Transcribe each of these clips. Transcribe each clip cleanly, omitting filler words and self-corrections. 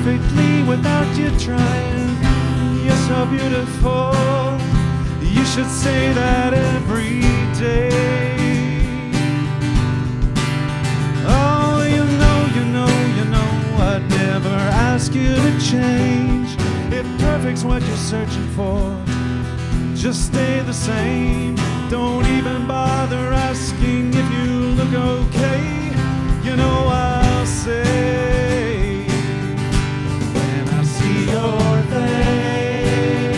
perfectly without you trying. You're so beautiful. You should say that every day. Oh, you know, I'd never ask you to change. If perfect's what you're searching for, just stay the same. Don't even bother asking if you look okay. You know I'll say, when I see your face,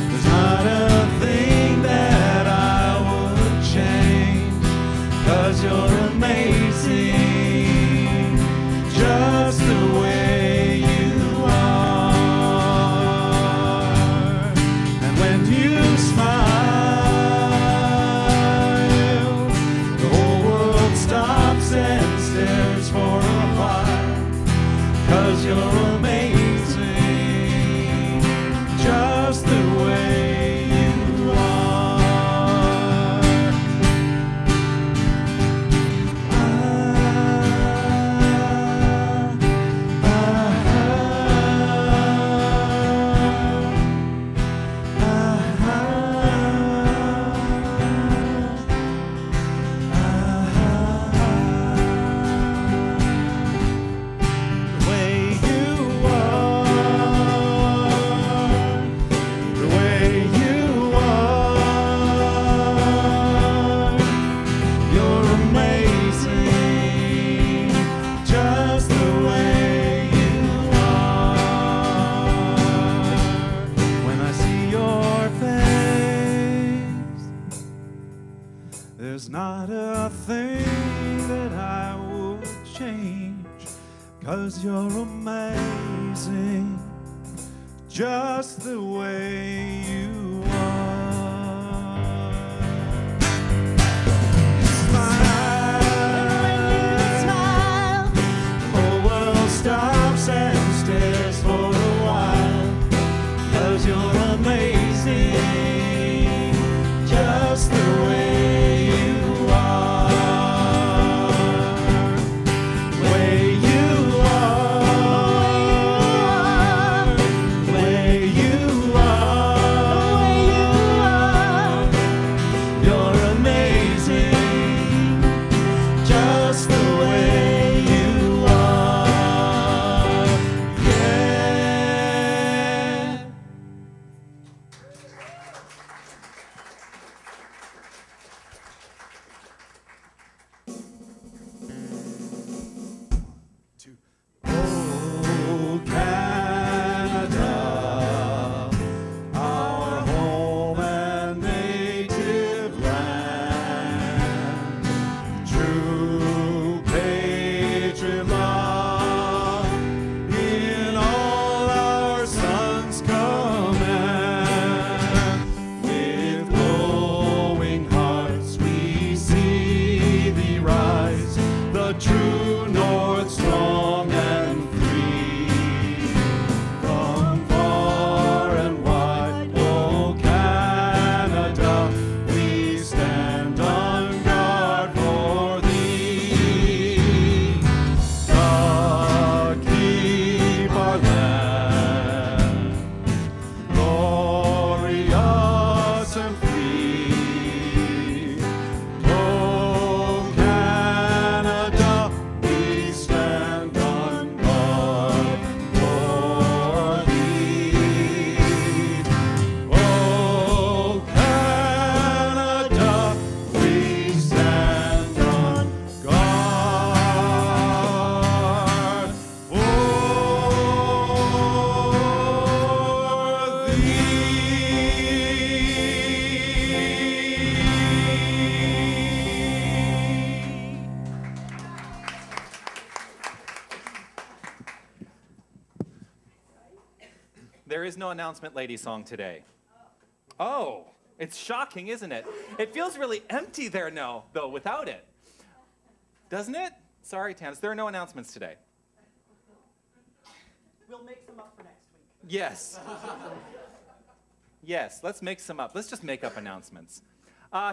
there's not a thing that I would change, 'cause you're amazing, just the way you are. And when you smile, the whole world stops and stares for a while, 'cause you're amazing, just the way you are. The way you are, the way you are, you're amazing, just the way you are. When I see your face, there's not a thing that I would change, 'cause you're amazing, just the way you are. Smile, the whole world stops and stares for a while, 'cause you're amazing, just the way you are. The way you are, the way you are, you're amazing, just the way you are. Yeah. To old Canada, our home and native land, true patriot love in all our sons' command. With glowing hearts we see thee rise, the true north, strong and free. From far and wide, oh Canada, we stand on guard for thee. God keep our land glorious and free. Oh Canada, we stand on guard for thee. Oh Canada, we stand on guard for thee. There is no announcement lady song today. Oh, it's shocking, isn't it? It feels really empty there now, though, without it. Doesn't it? Sorry, Tanis, there are no announcements today. We'll make some up for next week. Yes. Yes, let's make some up. Let's just make up announcements.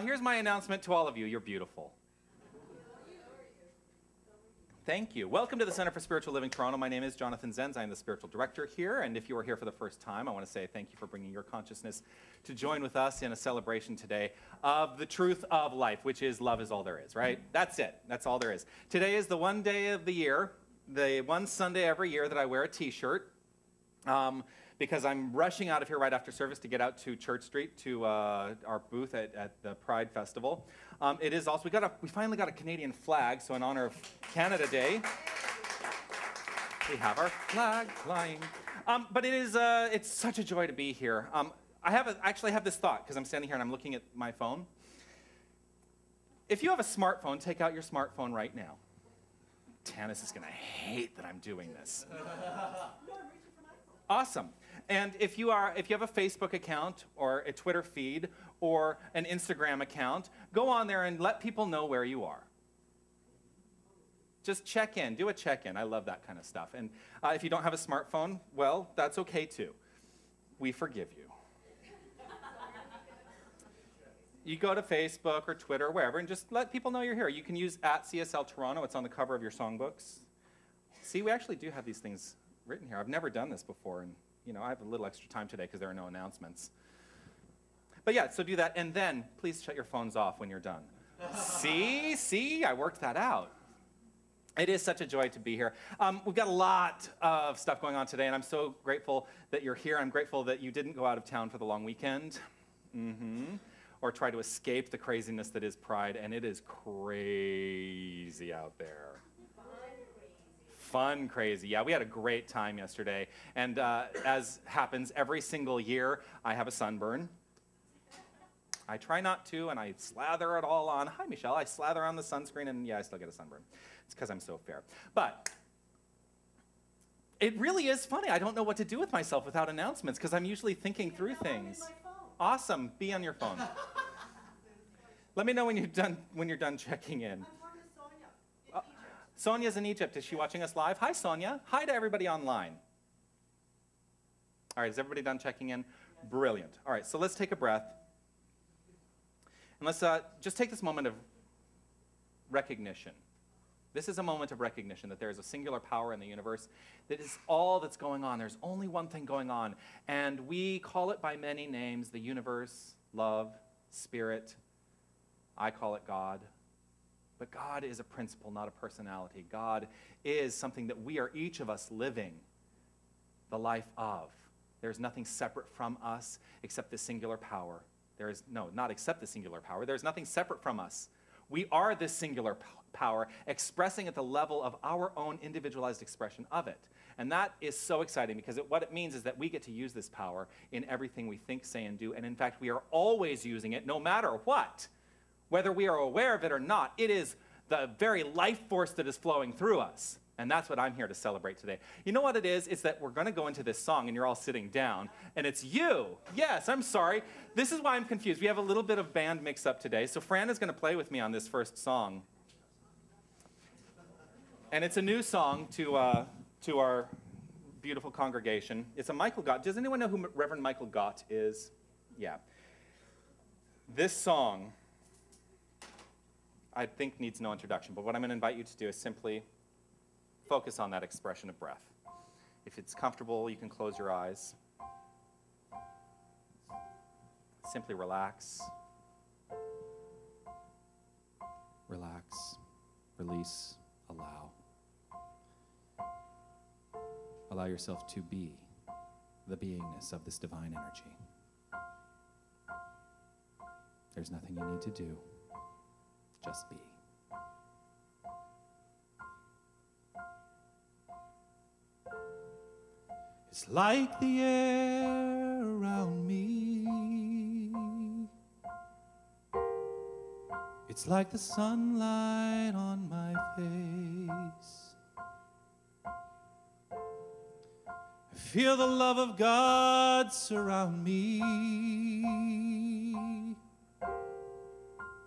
Here's my announcement to all of you. You're beautiful. Thank you. Welcome to the Center for Spiritual Living Toronto. My name is Jonathan Zenz. I am the spiritual director here. And if you are here for the first time, I want to say thank you for bringing your consciousness to join with us in a celebration today of the truth of life, which is love is all there is, right? That's it. That's all there is. Today is the one day of the year, the one Sunday every year that I wear a T-shirt. Because I'm rushing out of here right after service to get out to Church Street to our booth at the Pride Festival. It is also, we finally got a Canadian flag, so in honor of Canada Day, we have our flag flying. But it's such a joy to be here. I actually have this thought, because I'm standing here and I'm looking at my phone. If you have a smartphone, take out your smartphone right now. Tanis is going to hate that I'm doing this. Awesome. And if you have a Facebook account or a Twitter feed or an Instagram account, go on there and let people know where you are. Just check in. Do a check-in. I love that kind of stuff. And if you don't have a smartphone, well, that's okay too. We forgive you. You go to Facebook or Twitter or wherever and just let people know you're here. You can use @CSL Toronto. It's on the cover of your songbooks. See, we actually do have these things written here. I've never done this before, and I have a little extra time today because there are no announcements. But yeah, so do that, and then please shut your phones off when you're done. See, I worked that out. It is such a joy to be here. We've got a lot of stuff going on today, and I'm so grateful that you're here. I'm grateful that you didn't go out of town for the long weekend. Or try to escape the craziness that is Pride, and it is crazy out there. Fun crazy. Yeah, we had a great time yesterday. And as happens every single year, I have a sunburn. I try not to, and I slather it all on. Hi, Michelle. I slather on the sunscreen, and yeah, I still get a sunburn. It's because I'm so fair. But it really is funny. I don't know what to do with myself without announcements, because I'm usually thinking through things. Awesome. Be on your phone. Let me know when you're done checking in. Sonia's in Egypt. Is she watching us live? Hi, Sonia. Hi to everybody online. All right, is everybody done checking in? Brilliant. All right, so let's take a breath. And let's just take this moment of recognition. This is a moment of recognition that there is a singular power in the universe that is all that's going on. There's only one thing going on. And we call it by many names: the universe, love, spirit. I call it God. But God is a principle, not a personality. God is something that we are, each of us, living the life of. There's nothing separate from us except the singular power. Not except the singular power. There's nothing separate from us. We are this singular power, expressing at the level of our own individualized expression of it. And that is so exciting, because what it means is that we get to use this power in everything we think, say, and do. And in fact, we are always using it no matter what. Whether we are aware of it or not, it is the very life force that is flowing through us. And that's what I'm here to celebrate today. You know what it is? It's that we're going to go into this song, and you're all sitting down, and it's you. Yes, I'm sorry. This is why I'm confused. We have a little bit of band mix-up today, so Fran is going to play with me on this first song. And it's a new song to our beautiful congregation. It's a Michael Gott. Does anyone know who Reverend Michael Gott is? Yeah. This song, I think, needs no introduction, but what I'm going to invite you to do is simply focus on that expression of breath. If it's comfortable, you can close your eyes. Simply relax. Relax, release, allow. Allow yourself to be the beingness of this divine energy. There's nothing you need to do. Just be. It's like the air around me. It's like the sunlight on my face. I feel the love of God surround me.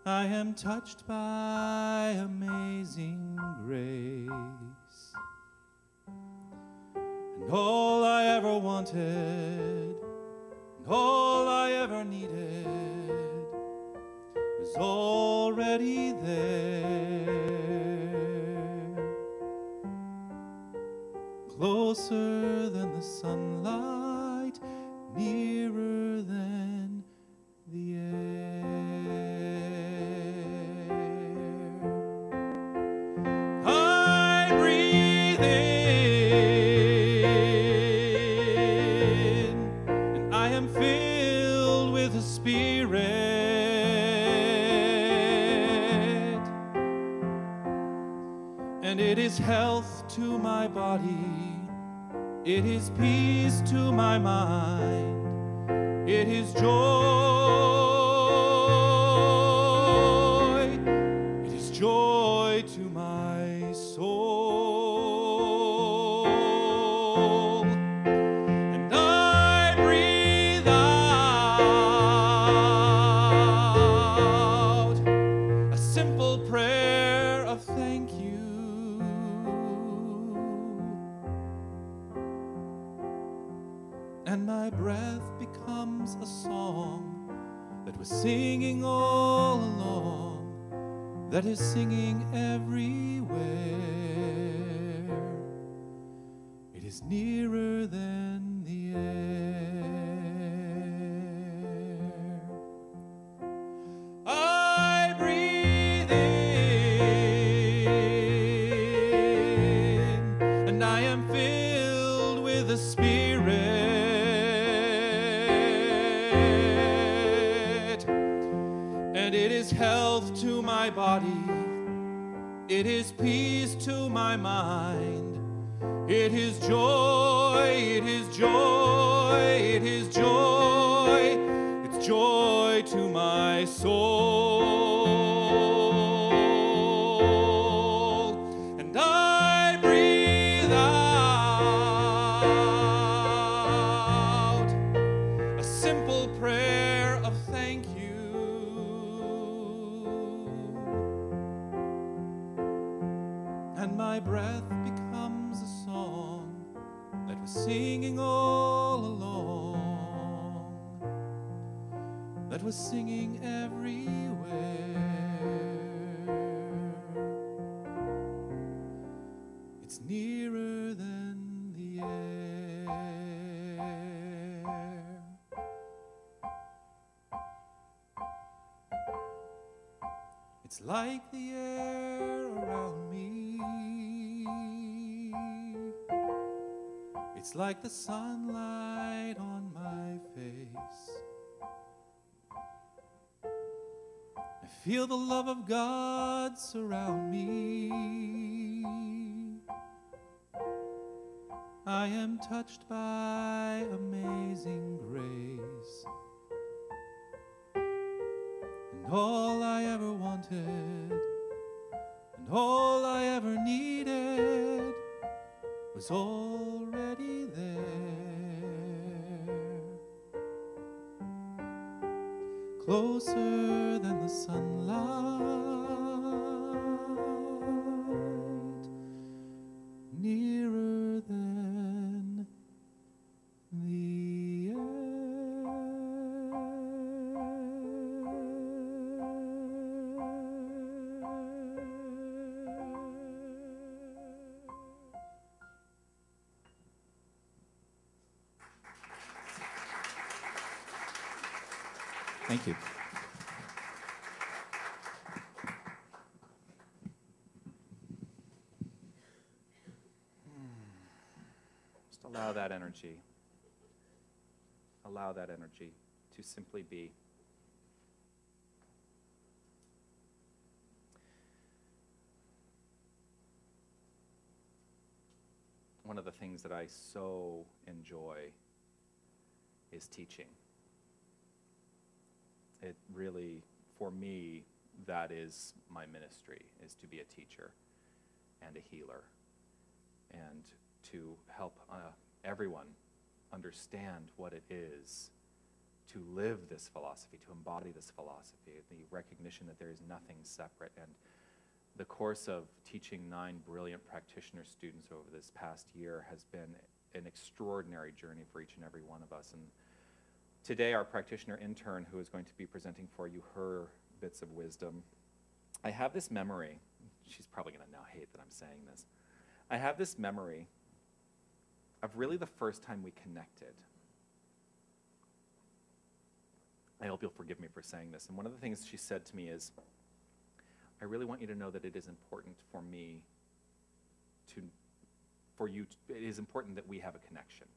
I am touched by amazing grace. And all I ever wanted, and all I ever needed, was already there. closer than the sunlight, nearer than the air. I breathe in, and I am filled with the Spirit, and it is health to my body, it is peace to my mind, it is joy, it is joy to my soul. And I breathe out a simple prayer of thank you. And my breath becomes a song that we're singing all along, that is singing everywhere. It is nearer than the air. I breathe in, and I am filled with the Spirit. And it is health to my body, it is peace to my mind, it is joy, it is joy, it is joy, it's joy to my soul. And I breathe out a simple prayer of thank you. And my breath becomes a song that we're singing all along, that we're singing everywhere. It's nearer than the air. It's like the air around me. It's like the sunlight on my face. I feel the love of God surround me. I am touched by amazing grace. And all I ever wanted, and all I ever needed was already there. Closer than the sunlight, nearer than the air. Thank you. Just allow that energy. Allow that energy to simply be. One of the things that I so enjoy is teaching. It really, for me, that is my ministry, is to be a teacher and a healer, and to help everyone understand what it is to live this philosophy, to embody this philosophy, the recognition that there is nothing separate. And the course of teaching 9 brilliant practitioner students over this past year has been an extraordinary journey for each and every one of us. And today, our practitioner intern, who is going to be presenting for you her bits of wisdom, I have this memory. She's probably going to now hate that I'm saying this. I have this memory of really the first time we connected. I hope you'll forgive me for saying this. And one of the things she said to me is, I really want you to know that it is important for me it is important that we have a connection.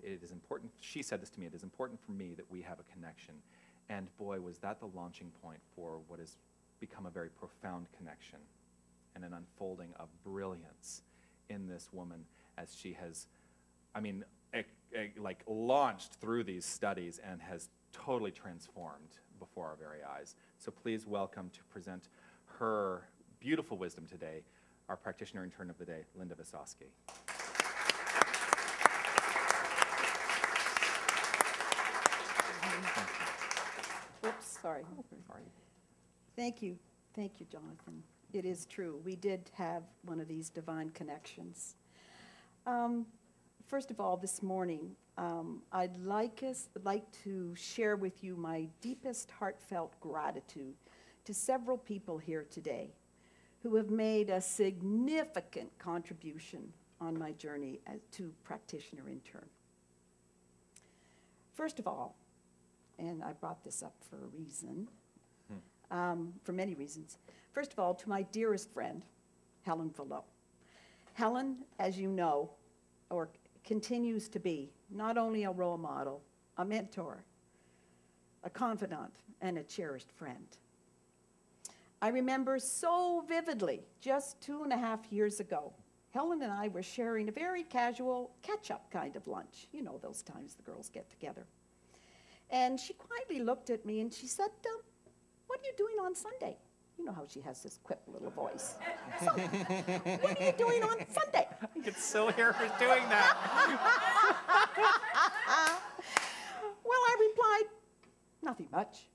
It is important, she said this to me, it is important for me that we have a connection. And boy, was that the launching point for what has become a very profound connection and an unfolding of brilliance in this woman as she has, like launched through these studies and has totally transformed before our very eyes. So please welcome to present her beautiful wisdom today, our practitioner intern of the day, Linda Visosky. Oops, sorry. Thank you, Jonathan. It is true. We did have one of these divine connections. First of all, this morning, I'd like to share with you my deepest heartfelt gratitude to several people here today who have made a significant contribution on my journey to practitioner intern. First of all, and I brought this up for a reason, for many reasons. First of all, to my dearest friend, Helen Vallot. Helen, as you know, or continues to be not only a role model, a mentor, a confidant, and a cherished friend. I remember so vividly, just 2.5 years ago, Helen and I were sharing a very casual catch-up kind of lunch. You know those times the girls get together. And she quietly looked at me and she said, what are you doing on Sunday? You know how she has this quip little voice. So, what are you doing on Sunday? I can still hear her doing that. Well, I replied, nothing much.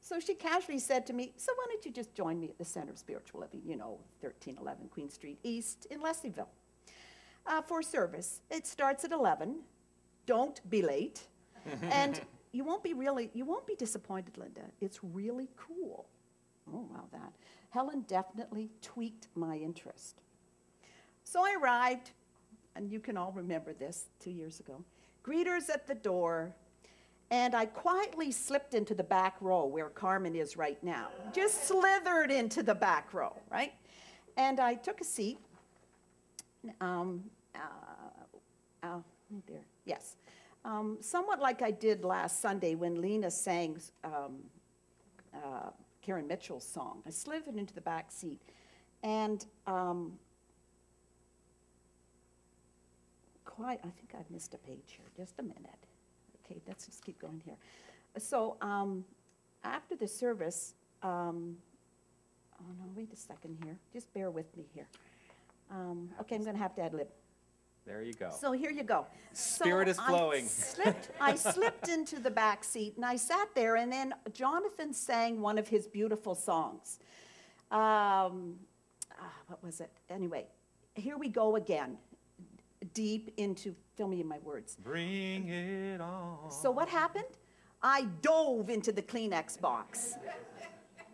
So she casually said to me, so why don't you just join me at the Center of Spiritual Living, 1311 Queen Street East in Leslieville, for service. It starts at 11. Don't be late. And you won't be disappointed, Linda. It's really cool. Oh, wow, that. Helen definitely tweaked my interest. So I arrived, and you can all remember this 2 years ago. Greeters at the door, and I quietly slipped into the back row where Carmen is right now. Just slithered into the back row, right? And I took a seat. There, yes. Somewhat like I did last Sunday when Lena sang Karen Mitchell's song. I slithered into the back seat, and I think I've missed a page here. Just a minute. Okay, let's just keep going here. So after the service, oh no, wait a second here. Just bear with me here. Okay, I'm going to have to ad-lib. There you go. So here you go. Spirit is flowing. I slipped into the back seat, and I sat there, and then Jonathan sang one of his beautiful songs. What was it? Anyway, here we go again, deep into, fill me in my words. Bring it on. So what happened? I dove into the Kleenex box,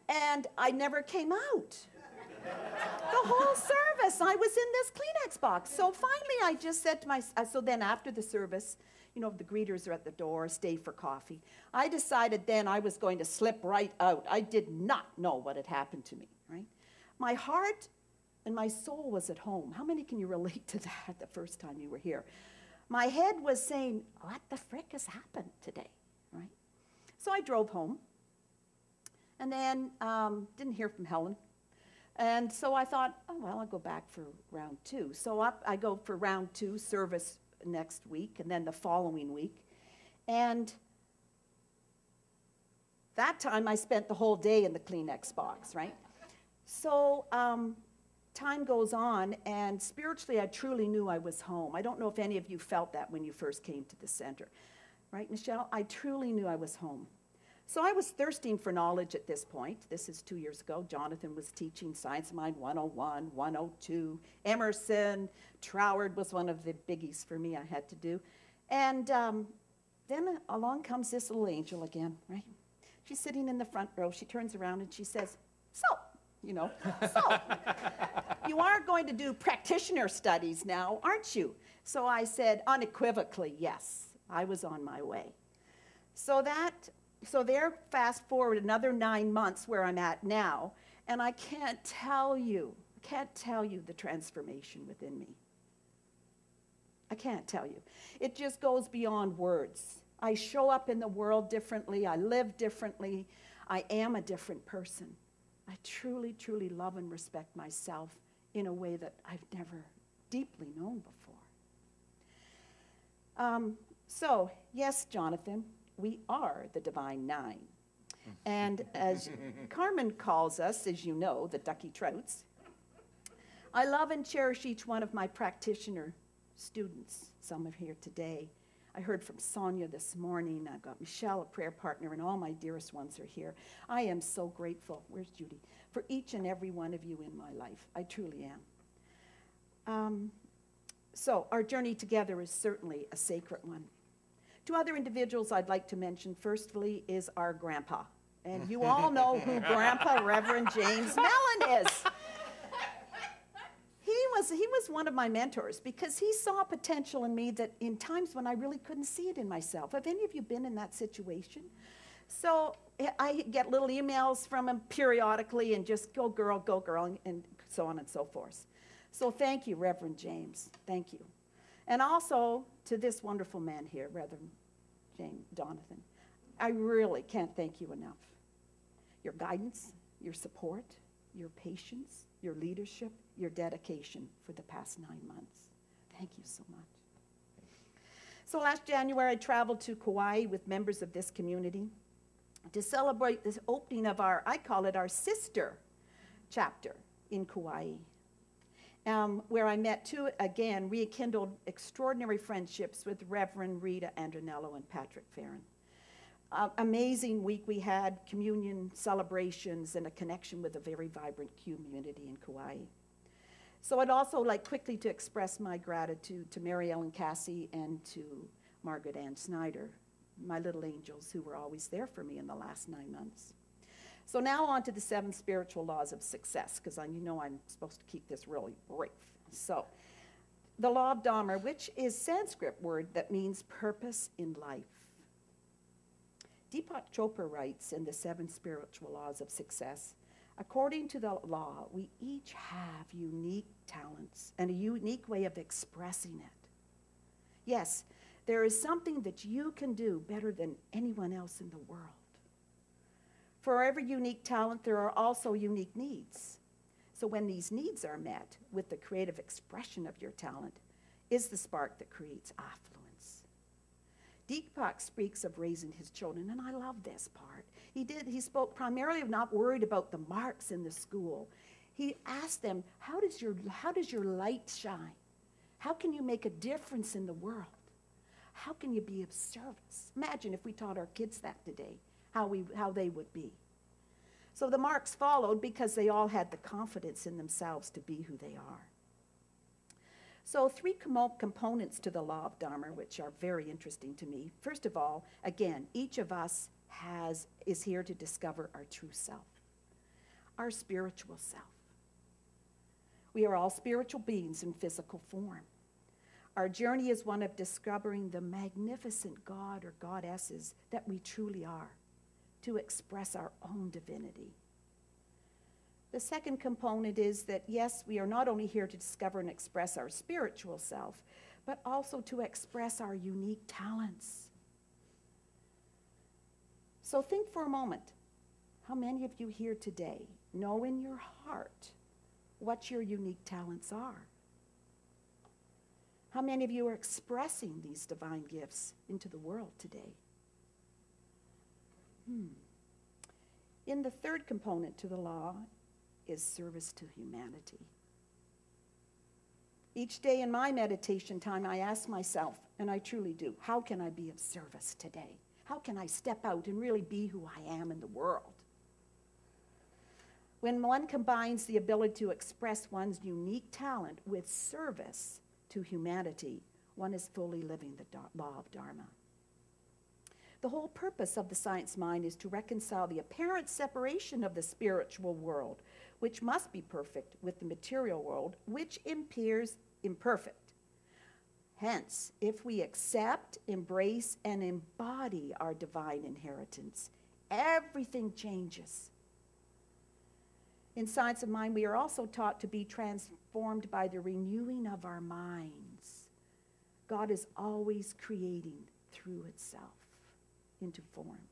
and I never came out. The whole service, I was in this Kleenex box. So finally, I just said to myself, so then after the service, the greeters are at the door, stay for coffee. I decided then I was going to slip right out. I did not know what had happened to me, right? My heart and my soul was at home. How many can you relate to that the first time you were here? My head was saying, what the frick has happened today, right? So I drove home, and then didn't hear from Helen. And so I thought, oh, well, I'll go back for round 2. So I go for round 2, service next week, and then the following week. And that time I spent the whole day in the Kleenex box, right? So time goes on, and spiritually I truly knew I was home. I don't know if any of you felt that when you first came to the center. Right, Michelle? I truly knew I was home. So I was thirsting for knowledge at this point. This is 2 years ago. Jonathan was teaching Science of Mind 101, 102. Emerson, Troward was one of the biggies for me I had to do. And then along comes this little angel again, right? She's sitting in the front row. She turns around and she says, so, you know. So, you are going to do practitioner studies now, aren't you? So I said unequivocally, yes, I was on my way. So there, fast forward another 9 months where I'm at now, and I can't tell you the transformation within me. I can't tell you. It just goes beyond words. I show up in the world differently. I live differently. I am a different person. I truly, truly love and respect myself in a way that I've never deeply known before. So, yes, Jonathan, we are the Divine Nine. And as Carmen calls us, as you know, the Ducky Trouts, I love and cherish each one of my practitioner students. Some are here today. I heard from Sonia this morning. I've got Michelle, a prayer partner, and all my dearest ones are here. I am so grateful, where's Judy, for each and every one of you in my life. I truly am. So our journey together is certainly a sacred one. Two other individuals I'd like to mention, firstly, is our grandpa. And you all know who Grandpa Reverend James Mellon is. He was one of my mentors because he saw potential in me that in times when I really couldn't see it in myself. Have any of you been in that situation? So I get little emails from him periodically and just go girl, and so on and so forth. So thank you, Reverend James. Thank you. And also to this wonderful man here, Reverend James Jonathan. I really can't thank you enough. Your guidance, your support, your patience, your leadership, your dedication for the past 9 months. Thank you so much. So last January, I traveled to Kauai with members of this community to celebrate this opening of our, I call it our sister chapter in Kauai, where I met two, again, rekindled extraordinary friendships with Reverend Rita Andronello and Patrick Farron. Amazing week we had, communion celebrations and a connection with a very vibrant community in Kauai. So I'd also like quickly to express my gratitude to Mary Ellen Cassie and to Margaret Ann Snyder, my little angels who were always there for me in the last 9 months. So now on to the 7 spiritual laws of success, because you know I'm supposed to keep this really brief. So the law of Dharma, which is Sanskrit word that means purpose in life. Deepak Chopra writes in the 7 spiritual laws of success, according to the law, we each have unique talents and a unique way of expressing it. Yes, there is something that you can do better than anyone else in the world. For every unique talent, there are also unique needs. So when these needs are met with the creative expression of your talent, is the spark that creates affluence. Deepak speaks of raising his children, and I love this part. He spoke primarily of not worried about the marks in the school. He asked them, how does your light shine? How can you make a difference in the world? How can you be of service? Imagine if we taught our kids that today, how they would be. So the marks followed because they all had the confidence in themselves to be who they are. So 3 components to the law of Dharma, which are very interesting to me. First of all, again, each of us is here to discover our true self, our spiritual self. We are all spiritual beings in physical form. Our journey is one of discovering the magnificent God or goddesses that we truly are, to express our own divinity. The second component is that, yes, we are not only here to discover and express our spiritual self, but also to express our unique talents. So think for a moment, how many of you here today know in your heart what your unique talents are? How many of you are expressing these divine gifts into the world today? In the third component to the law is service to humanity. Each day in my meditation time, I ask myself, and I truly do, how can I be of service today? How can I step out and really be who I am in the world? When one combines the ability to express one's unique talent with service to humanity, one is fully living the law of Dharma. The whole purpose of the science mind is to reconcile the apparent separation of the spiritual world which must be perfect, with the material world, which appears imperfect. Hence, if we accept, embrace, and embody our divine inheritance, everything changes. In Science of Mind, we are also taught to be transformed by the renewing of our minds. God is always creating through itself into form.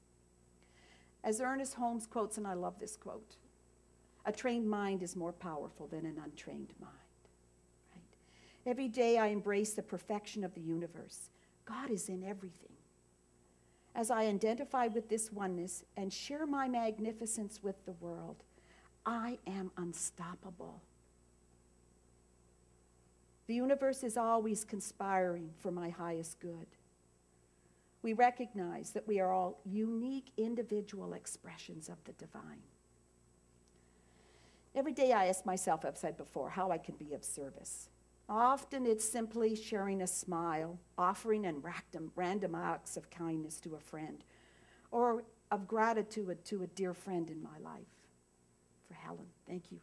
As Ernest Holmes quotes, and I love this quote, a trained mind is more powerful than an untrained mind. Right? Every day I embrace the perfection of the universe. God is in everything. As I identify with this oneness and share my magnificence with the world, I am unstoppable. The universe is always conspiring for my highest good. We recognize that we are all unique individual expressions of the divine. Every day I ask myself, I've said before, how I can be of service. Often it's simply sharing a smile, offering and random acts of kindness to a friend, or of gratitude to a dear friend in my life. For Helen, thank you.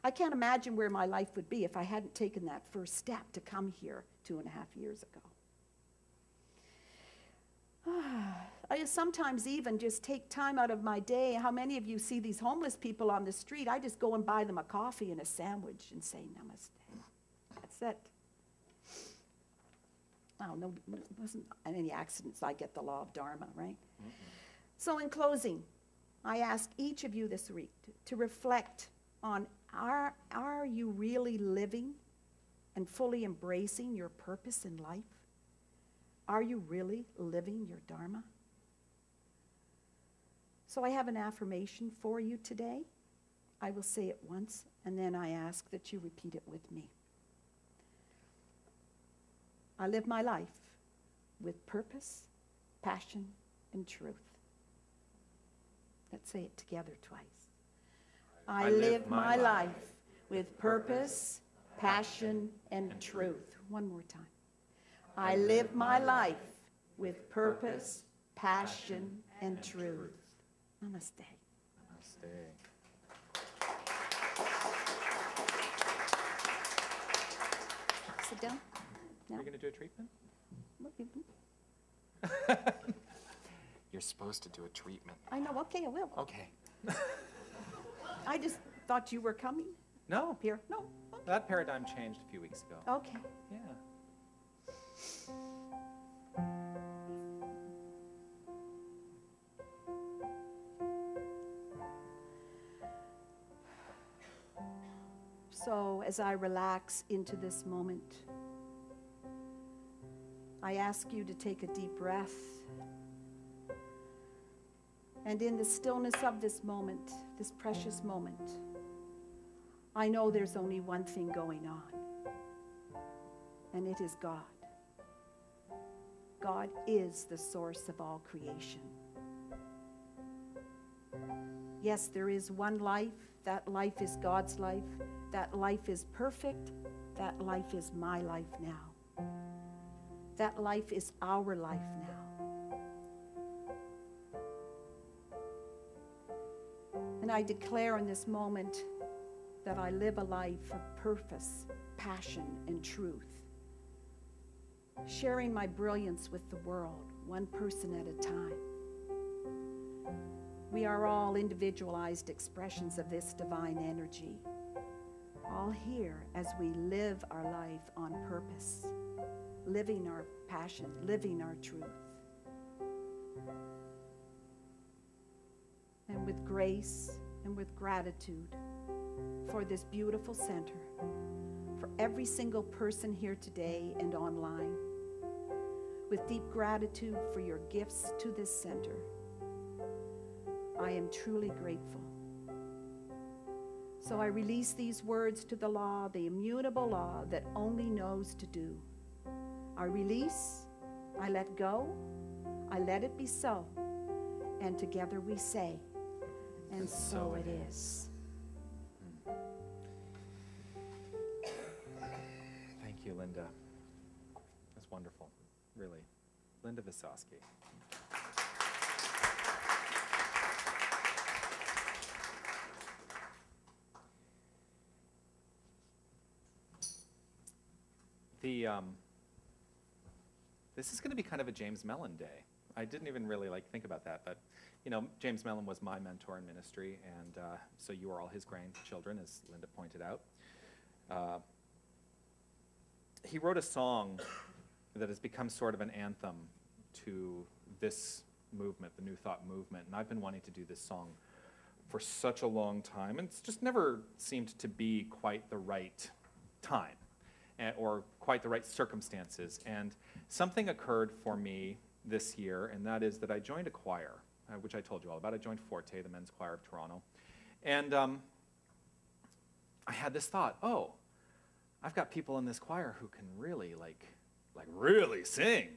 I can't imagine where my life would be if I hadn't taken that first step to come here 2.5 years ago. I sometimes even just take time out of my day. How many of you see these homeless people on the street? I just go and buy them a coffee and a sandwich and say namaste. That's it. Oh, no, it wasn't any accidents. I get the law of Dharma, right? Mm-hmm. So in closing, I ask each of you this week to reflect on, are you really living and fully embracing your purpose in life? Are you really living your Dharma? So I have an affirmation for you today. I will say it once, and then I ask that you repeat it with me. I live my life with purpose, passion, and truth. Let's say it together twice. I live my life with purpose, passion, and truth. One more time. I live my life with purpose, passion, and truth. Namaste. Namaste. Sit down. Are you going to do a treatment? You're supposed to do a treatment. I know. Okay, I will. Okay. I just thought you were coming. No. Here. No. Okay. That paradigm changed a few weeks ago. Okay. Yeah. So as I relax into this moment, I ask you to take a deep breath. And in the stillness of this moment, this precious moment, I know there's only one thing going on, and it is God. God is the source of all creation. Yes, there is one life. That life is God's life. That life is perfect. That life is my life now. That life is our life now. And I declare in this moment that I live a life of purpose, passion, and truth, sharing my brilliance with the world, one person at a time. We are all individualized expressions of this divine energy, all here as we live our life on purpose, living our passion, living our truth. And with grace and with gratitude for this beautiful center, for every single person here today and online, with deep gratitude for your gifts to this center, I am truly grateful. So I release these words to the law, the immutable law that only knows to do. I release, I let go, I let it be so, and together we say, and so it is. Thank you, Linda. That's wonderful, really. Linda Visosky. This is going to be kind of a James Mellon day. I didn't even really think about that, but James Mellon was my mentor in ministry, and so you are all his grandchildren, as Linda pointed out. He wrote a song that has become sort of an anthem to this movement, the New Thought movement, and I've been wanting to do this song for such a long time, and it's just never seemed to be quite the right time or quite the right circumstances. And something occurred for me this year, and that is that I joined a choir, which I told you all about. I joined Forte, the men's choir of Toronto. And I had this thought, oh, I've got people in this choir who can really, really sing.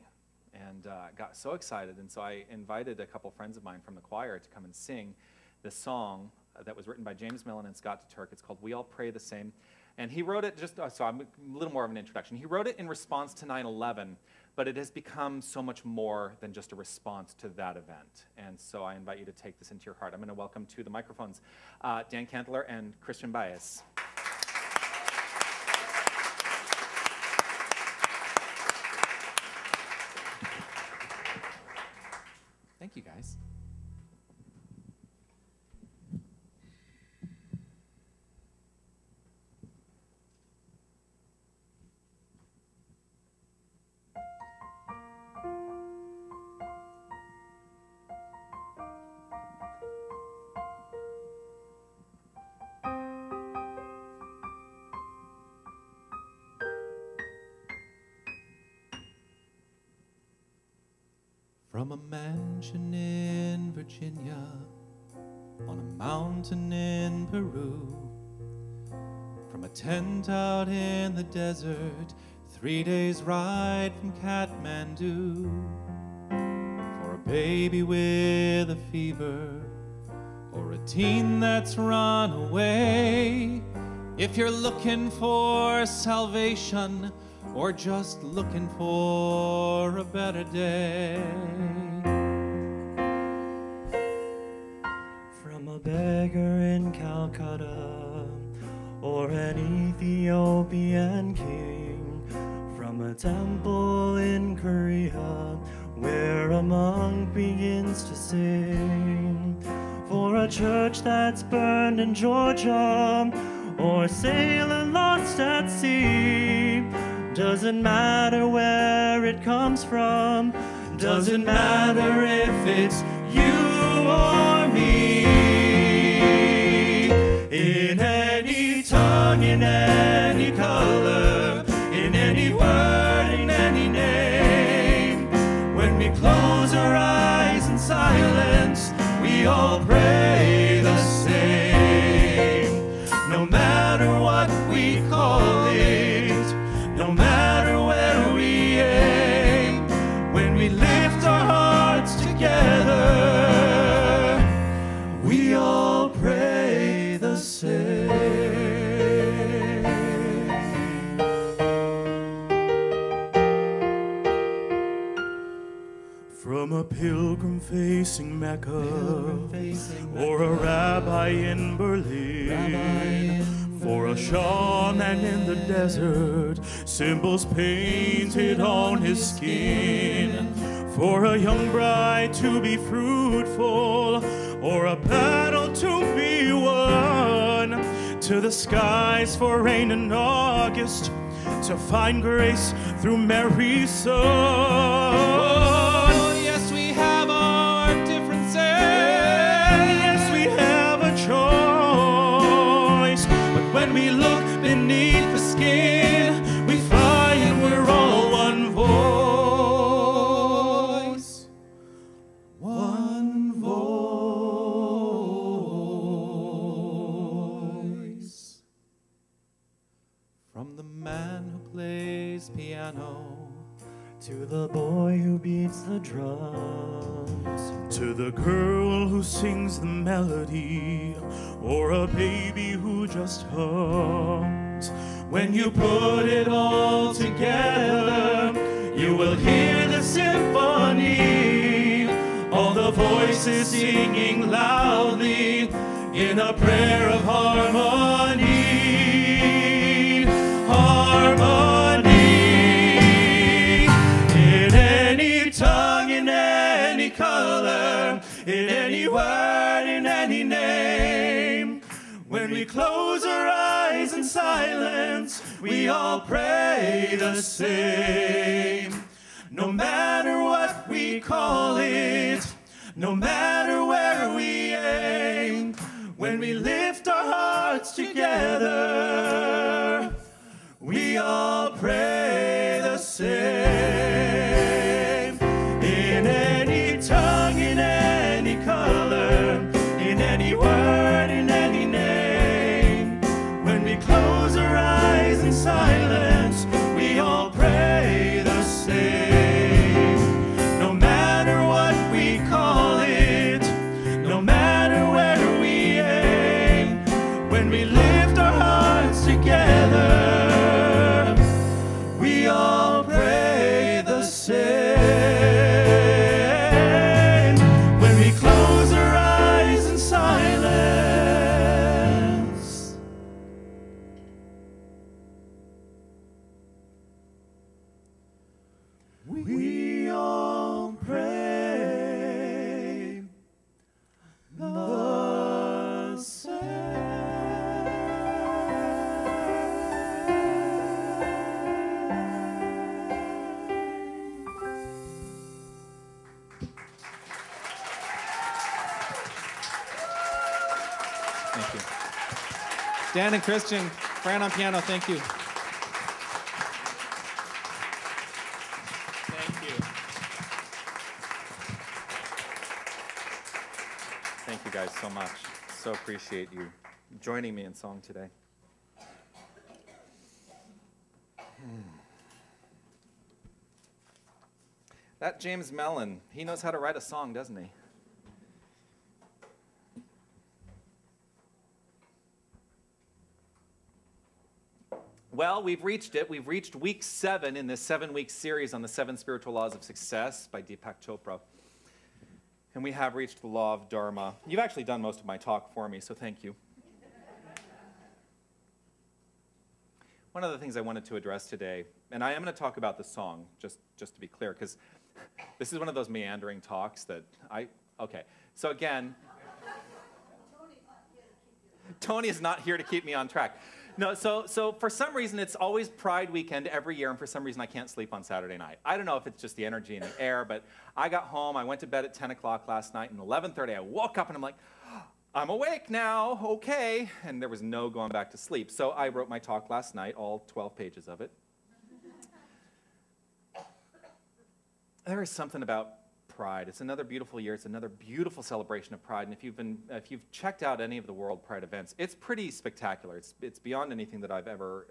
And got so excited, and so I invited a couple friends of mine from the choir to come and sing this song that was written by James Mellon and Scott Turk. It's called We All Pray the Same. And he wrote it just, so I'm a little more of an introduction. He wrote it in response to 9/11, but it has become so much more than just a response to that event. And so I invite you to take this into your heart. I'm going to welcome to the microphones Dan Cantler and Christian Baez. Thank you, guys. From a mansion in Virginia, on a mountain in Peru, from a tent out in the desert, 3 days ride from Kathmandu, for a baby with a fever, or a teen that's run away. If you're looking for salvation, or just looking for a better day. From a beggar in Calcutta, or an Ethiopian king, from a temple in Korea, where a monk begins to sing, for a church that's burned in Georgia, or a sailor lost at sea. Doesn't matter where it comes from, doesn't matter if it's you or me. In any tongue, in any color, in any word, in any name, when we close our eyes in silence, we all pray the same. No matter what we call it, no matter where we aim, when we lift our hearts together, we all pray the same. From a pilgrim facing Mecca, or a rabbi in Berlin, for a shaman in the desert, symbols painted on his skin, for a young bride to be fruitful, or a battle to be won, to the skies for rain in August, to find grace through Mary's Son. Yes, we have our differences. Yes, we have a choice. But when we look beneath the skin, we find we're all one voice. One voice. From the man who plays piano, to the boy who beats the drums, to the girl who sings the melody, or a baby who just hums. When you put it all together, you will hear the symphony, all the voices singing loudly in a prayer of harmony. Harmony. close our eyes in silence, we all pray the same. No matter what we call it, no matter where we aim, when we lift our hearts together, we all pray the same. In any tongue, in any color, in any word, in any name, when we close our eyes in silence, we all pray the same. No matter what we call it, no matter where we aim, when we lift our hearts together, we all pray the same. When we close our eyes in silence, we all pray the same. Thank you. Dan and Christian, Fran on piano, thank you. Thank you. Thank you guys so much. So appreciate you joining me in song today. That James Mellon, he knows how to write a song, doesn't he? Well, we've reached it. We've reached week 7 in this 7-week series on the 7 spiritual laws of success by Deepak Chopra. And we have reached the law of Dharma. You've actually done most of my talk for me, so thank you. One of the things I wanted to address today, and I am going to talk about the song, just to be clear, because this is one of those meandering talks that okay. So again, Tony is not here to keep me on track. No, so for some reason, it's always Pride weekend every year, and for some reason, I can't sleep on Saturday night. I don't know if it's just the energy in the air, but I got home, I went to bed at 10 o'clock last night, and 11:30, I woke up, and I'm like, I'm awake now, okay, and there was no going back to sleep. So I wrote my talk last night, all 12 pages of it. There is something about Pride. It's another beautiful year. It's another beautiful celebration of Pride. And if you've checked out any of the World Pride events, it's pretty spectacular. It's beyond anything that I've ever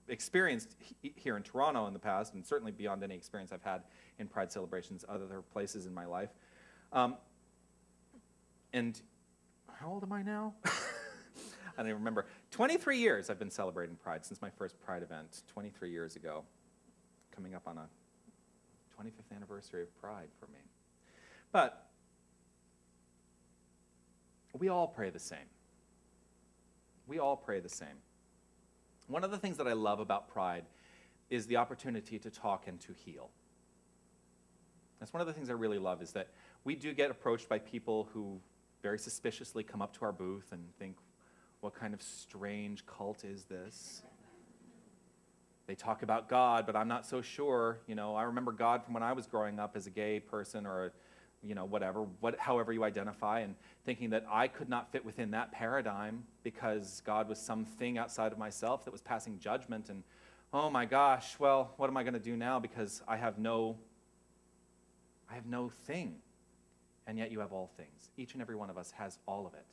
experienced here in Toronto in the past, and certainly beyond any experience I've had in Pride celebrations other places in my life. And how old am I now? I don't even remember. 23 years I've been celebrating Pride since my first Pride event 23 years ago, coming up on a 25th anniversary of Pride for me. But we all pray the same. We all pray the same. One of the things that I love about Pride is the opportunity to talk and to heal. That's one of the things I really love, is that we do get approached by people who very suspiciously come up to our booth and think, what kind of strange cult is this? They talk about God, but I'm not so sure. You know, I remember God from when I was growing up as a gay person, or, you know, however you identify, and thinking that I could not fit within that paradigm because God was something outside of myself that was passing judgment. And oh my gosh, well, what am I going to do now? Because I have no thing. And yet you have all things. Each and every one of us has all of it.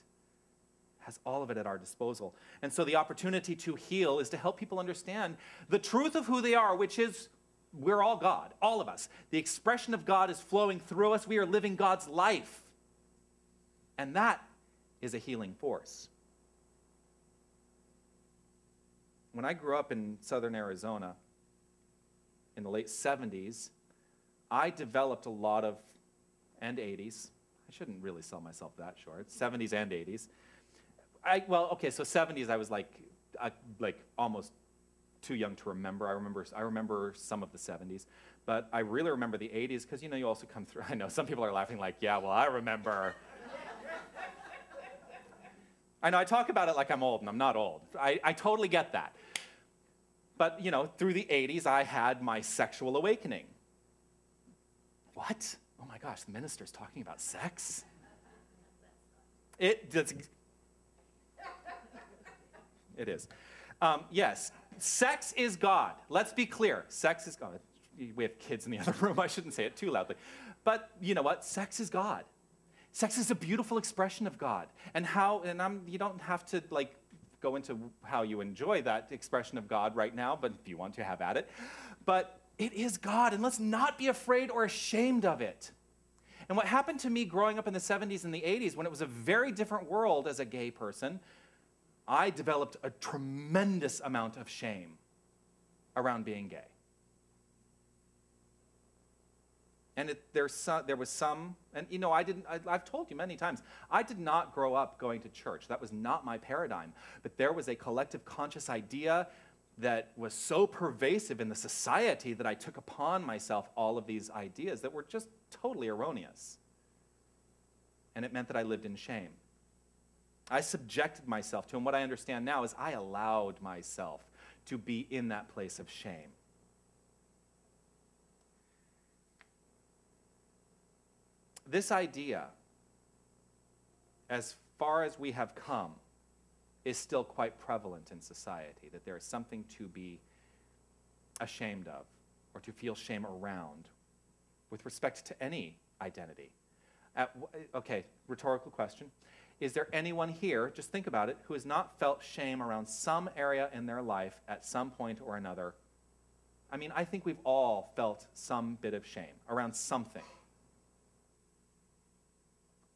Has all of it at our disposal. And so the opportunity to heal is to help people understand the truth of who they are, which is we're all God, all of us. The expression of God is flowing through us. We are living God's life. And that is a healing force. When I grew up in southern Arizona in the late 70s, I developed a lot of, and 80s. I shouldn't really sell myself that short. 70s and 80s. So 70s I was like almost too young to remember. I remember some of the 70s, but I really remember the 80s because, you know, you also come through. I know some people are laughing like, yeah, well, I remember. I know I talk about it like I'm old, and I'm not old. I totally get that. But, you know, through the 80s, I had my sexual awakening. What? Oh my gosh, the minister's talking about sex? It is. Yes, sex is God. Let's be clear. Sex is God. We have kids in the other room. I shouldn't say it too loudly. But you know what? Sex is God. Sex is a beautiful expression of God. You don't have to like go into how you enjoy that expression of God right now, but if you want to, have at it. But it is God, and let's not be afraid or ashamed of it. And what happened to me growing up in the 70s and the 80s, when it was a very different world as a gay person, I developed a tremendous amount of shame around being gay. And there was some, and you know, I've told you many times, I did not grow up going to church. That was not my paradigm. But there was a collective conscious idea that was so pervasive in the society that I took upon myself all of these ideas that were just totally erroneous. And it meant that I lived in shame. I subjected myself to, and what I understand now is I allowed myself to be in that place of shame. This idea, as far as we have come, is still quite prevalent in society, that there is something to be ashamed of or to feel shame around with respect to any identity. Okay, rhetorical question. Is there anyone here, just think about it, who has not felt shame around some area in their life at some point or another? I mean, I think we've all felt some bit of shame around something.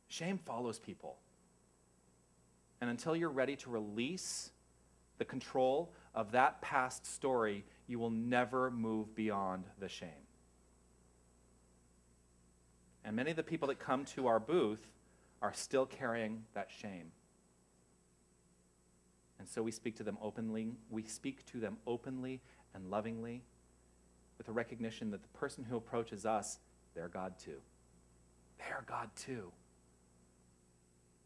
Shame follows people. And until you're ready to release the control of that past story, you will never move beyond the shame. And many of the people that come to our booth are still carrying that shame. And so we speak to them openly. We speak to them openly and lovingly with a recognition that the person who approaches us, they're God too. They're God too.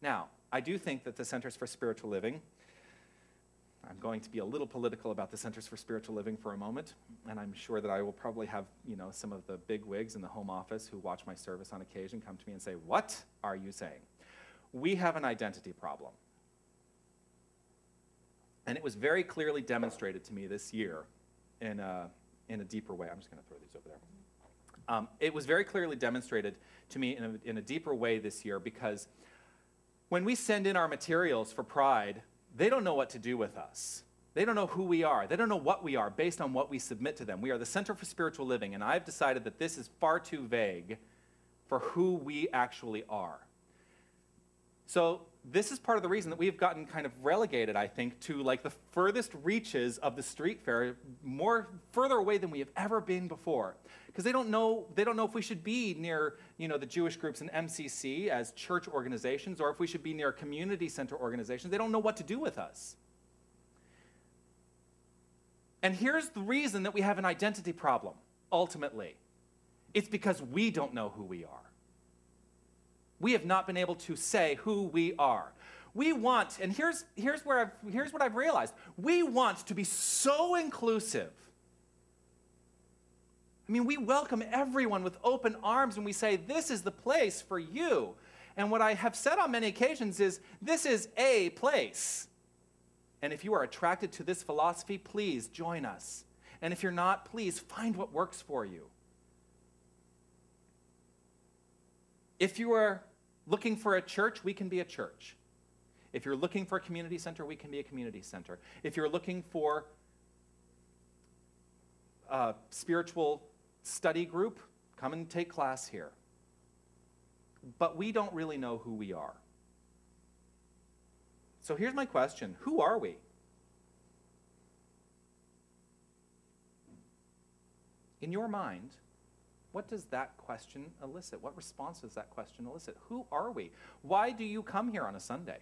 Now, I do think that the Centers for Spiritual Living, I'm going to be a little political about the Centers for Spiritual Living for a moment, and I'm sure that I will probably have, you know, some of the big wigs in the Home Office who watch my service on occasion come to me and say, "What are you saying?" We have an identity problem. And it was very clearly demonstrated to me this year in a deeper way. I'm just going to throw these over there. It was very clearly demonstrated to me in a deeper way this year because when we send in our materials for Pride, they don't know what to do with us. They don't know who we are. They don't know what we are based on what we submit to them. We are the Center for Spiritual Living, and I've decided that this is far too vague for who we actually are. So this is part of the reason that we've gotten kind of relegated, I think, to like the furthest reaches of the street fair, further away than we have ever been before. Because they don't know if we should be near, you know, the Jewish groups in MCC as church organizations, or if we should be near community center organizations. They don't know what to do with us. And here's the reason that we have an identity problem, ultimately. It's because we don't know who we are. We have not been able to say who we are. We want, and here's what I've realized. We want to be so inclusive. I mean, we welcome everyone with open arms and we say, this is the place for you. And what I have said on many occasions is, this is a place. And if you are attracted to this philosophy, please join us. And if you're not, please find what works for you. If you are looking for a church, we can be a church. If you're looking for a community center, we can be a community center. If you're looking for a spiritual study group, come and take class here. But we don't really know who we are. So here's my question. Who are we? In your mind, what does that question elicit? What response does that question elicit? Who are we? Why do you come here on a Sunday?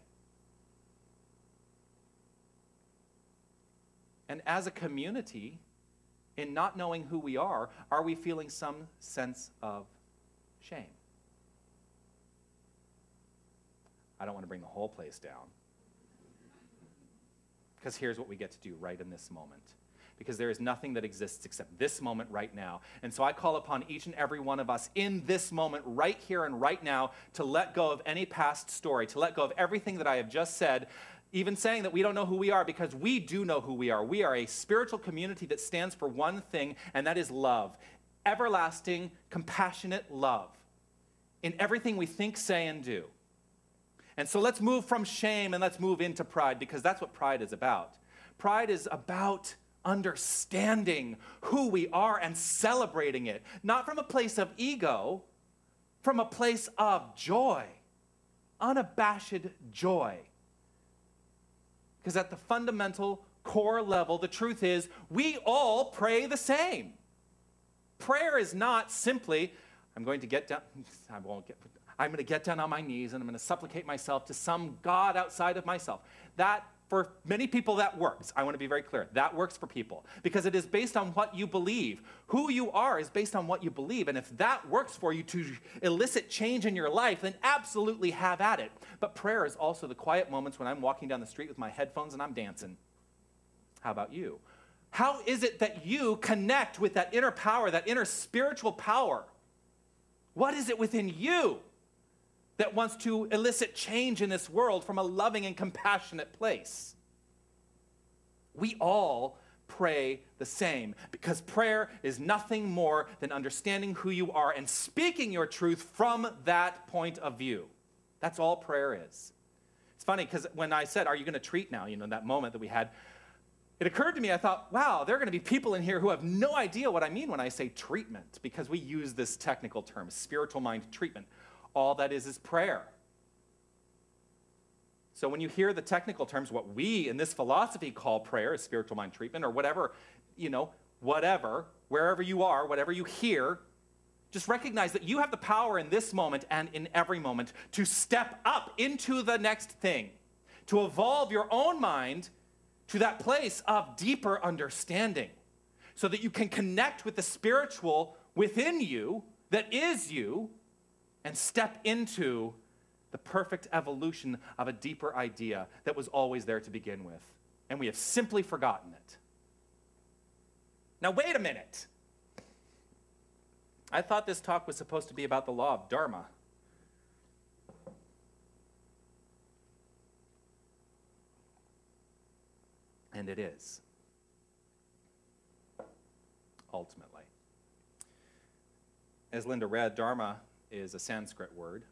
And as a community, in not knowing who we are we feeling some sense of shame? I don't want to bring the whole place down. Because here's what we get to do right in this moment. Because there is nothing that exists except this moment right now. And so I call upon each and every one of us in this moment, right here and right now, to let go of any past story, to let go of everything that I have just said, even saying that we don't know who we are, because we do know who we are. We are a spiritual community that stands for one thing, and that is love. Everlasting, compassionate love in everything we think, say, and do. And so let's move from shame and let's move into pride, because that's what pride is about. Pride is about understanding who we are and celebrating it, not from a place of ego, from a place of joy, unabashed joy. Because at the fundamental core level, the truth is we all pray the same. Prayer is not simply, I'm going to get down on my knees and I'm going to supplicate myself to some God outside of myself. That, for many people, that works. I want to be very clear. That works for people because it is based on what you believe. Who you are is based on what you believe. And if that works for you to elicit change in your life, then absolutely have at it. But prayer is also the quiet moments when I'm walking down the street with my headphones and I'm dancing. How about you? How is it that you connect with that inner power, that inner spiritual power? What is it within you that wants to elicit change in this world from a loving and compassionate place? We all pray the same because prayer is nothing more than understanding who you are and speaking your truth from that point of view. That's all prayer is. It's funny because when I said, are you going to treat now, that moment that we had, it occurred to me, I thought, wow, there are going to be people in here who have no idea what I mean when I say treatment, because we use this technical term, spiritual mind treatment. All that is prayer. So when you hear the technical terms, what we in this philosophy call prayer is spiritual mind treatment, or whatever, whatever, wherever you are, whatever you hear, just recognize that you have the power in this moment and in every moment to step up into the next thing, to evolve your own mind to that place of deeper understanding so that you can connect with the spiritual within you that is you and step into the perfect evolution of a deeper idea that was always there to begin with. And we have simply forgotten it. Now, wait a minute. I thought this talk was supposed to be about the law of Dharma. And it is, ultimately. As Linda read, Dharma is a Sanskrit word.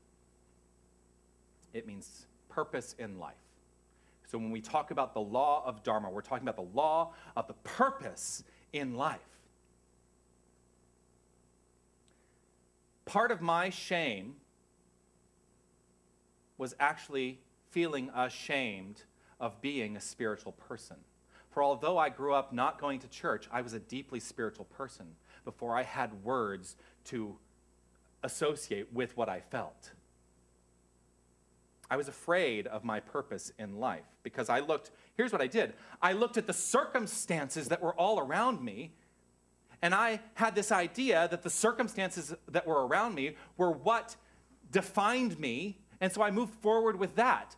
It means purpose in life. So when we talk about the law of Dharma, we're talking about the law of the purpose in life. Part of my shame was actually feeling ashamed of being a spiritual person. For although I grew up not going to church, I was a deeply spiritual person before I had words to associate with what I felt. I was afraid of my purpose in life because here's what I did. I looked at the circumstances that were all around me, and I had this idea that the circumstances that were around me were what defined me, and so I moved forward with that.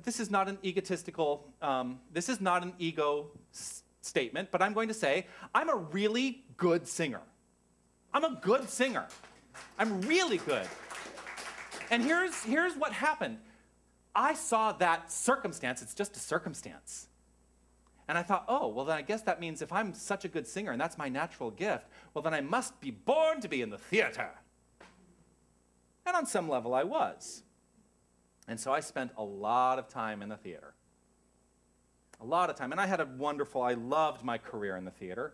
This is not an egotistical, this is not an ego statement, but I'm going to say, I'm a really good singer. I'm a good singer. I'm really good. And here's what happened. I saw that circumstance, it's just a circumstance. And I thought, oh, well then I guess that means if I'm such a good singer and that's my natural gift, well then I must be born to be in the theater. And on some level I was. And so I spent a lot of time in the theater. A lot of time. And I loved my career in the theater.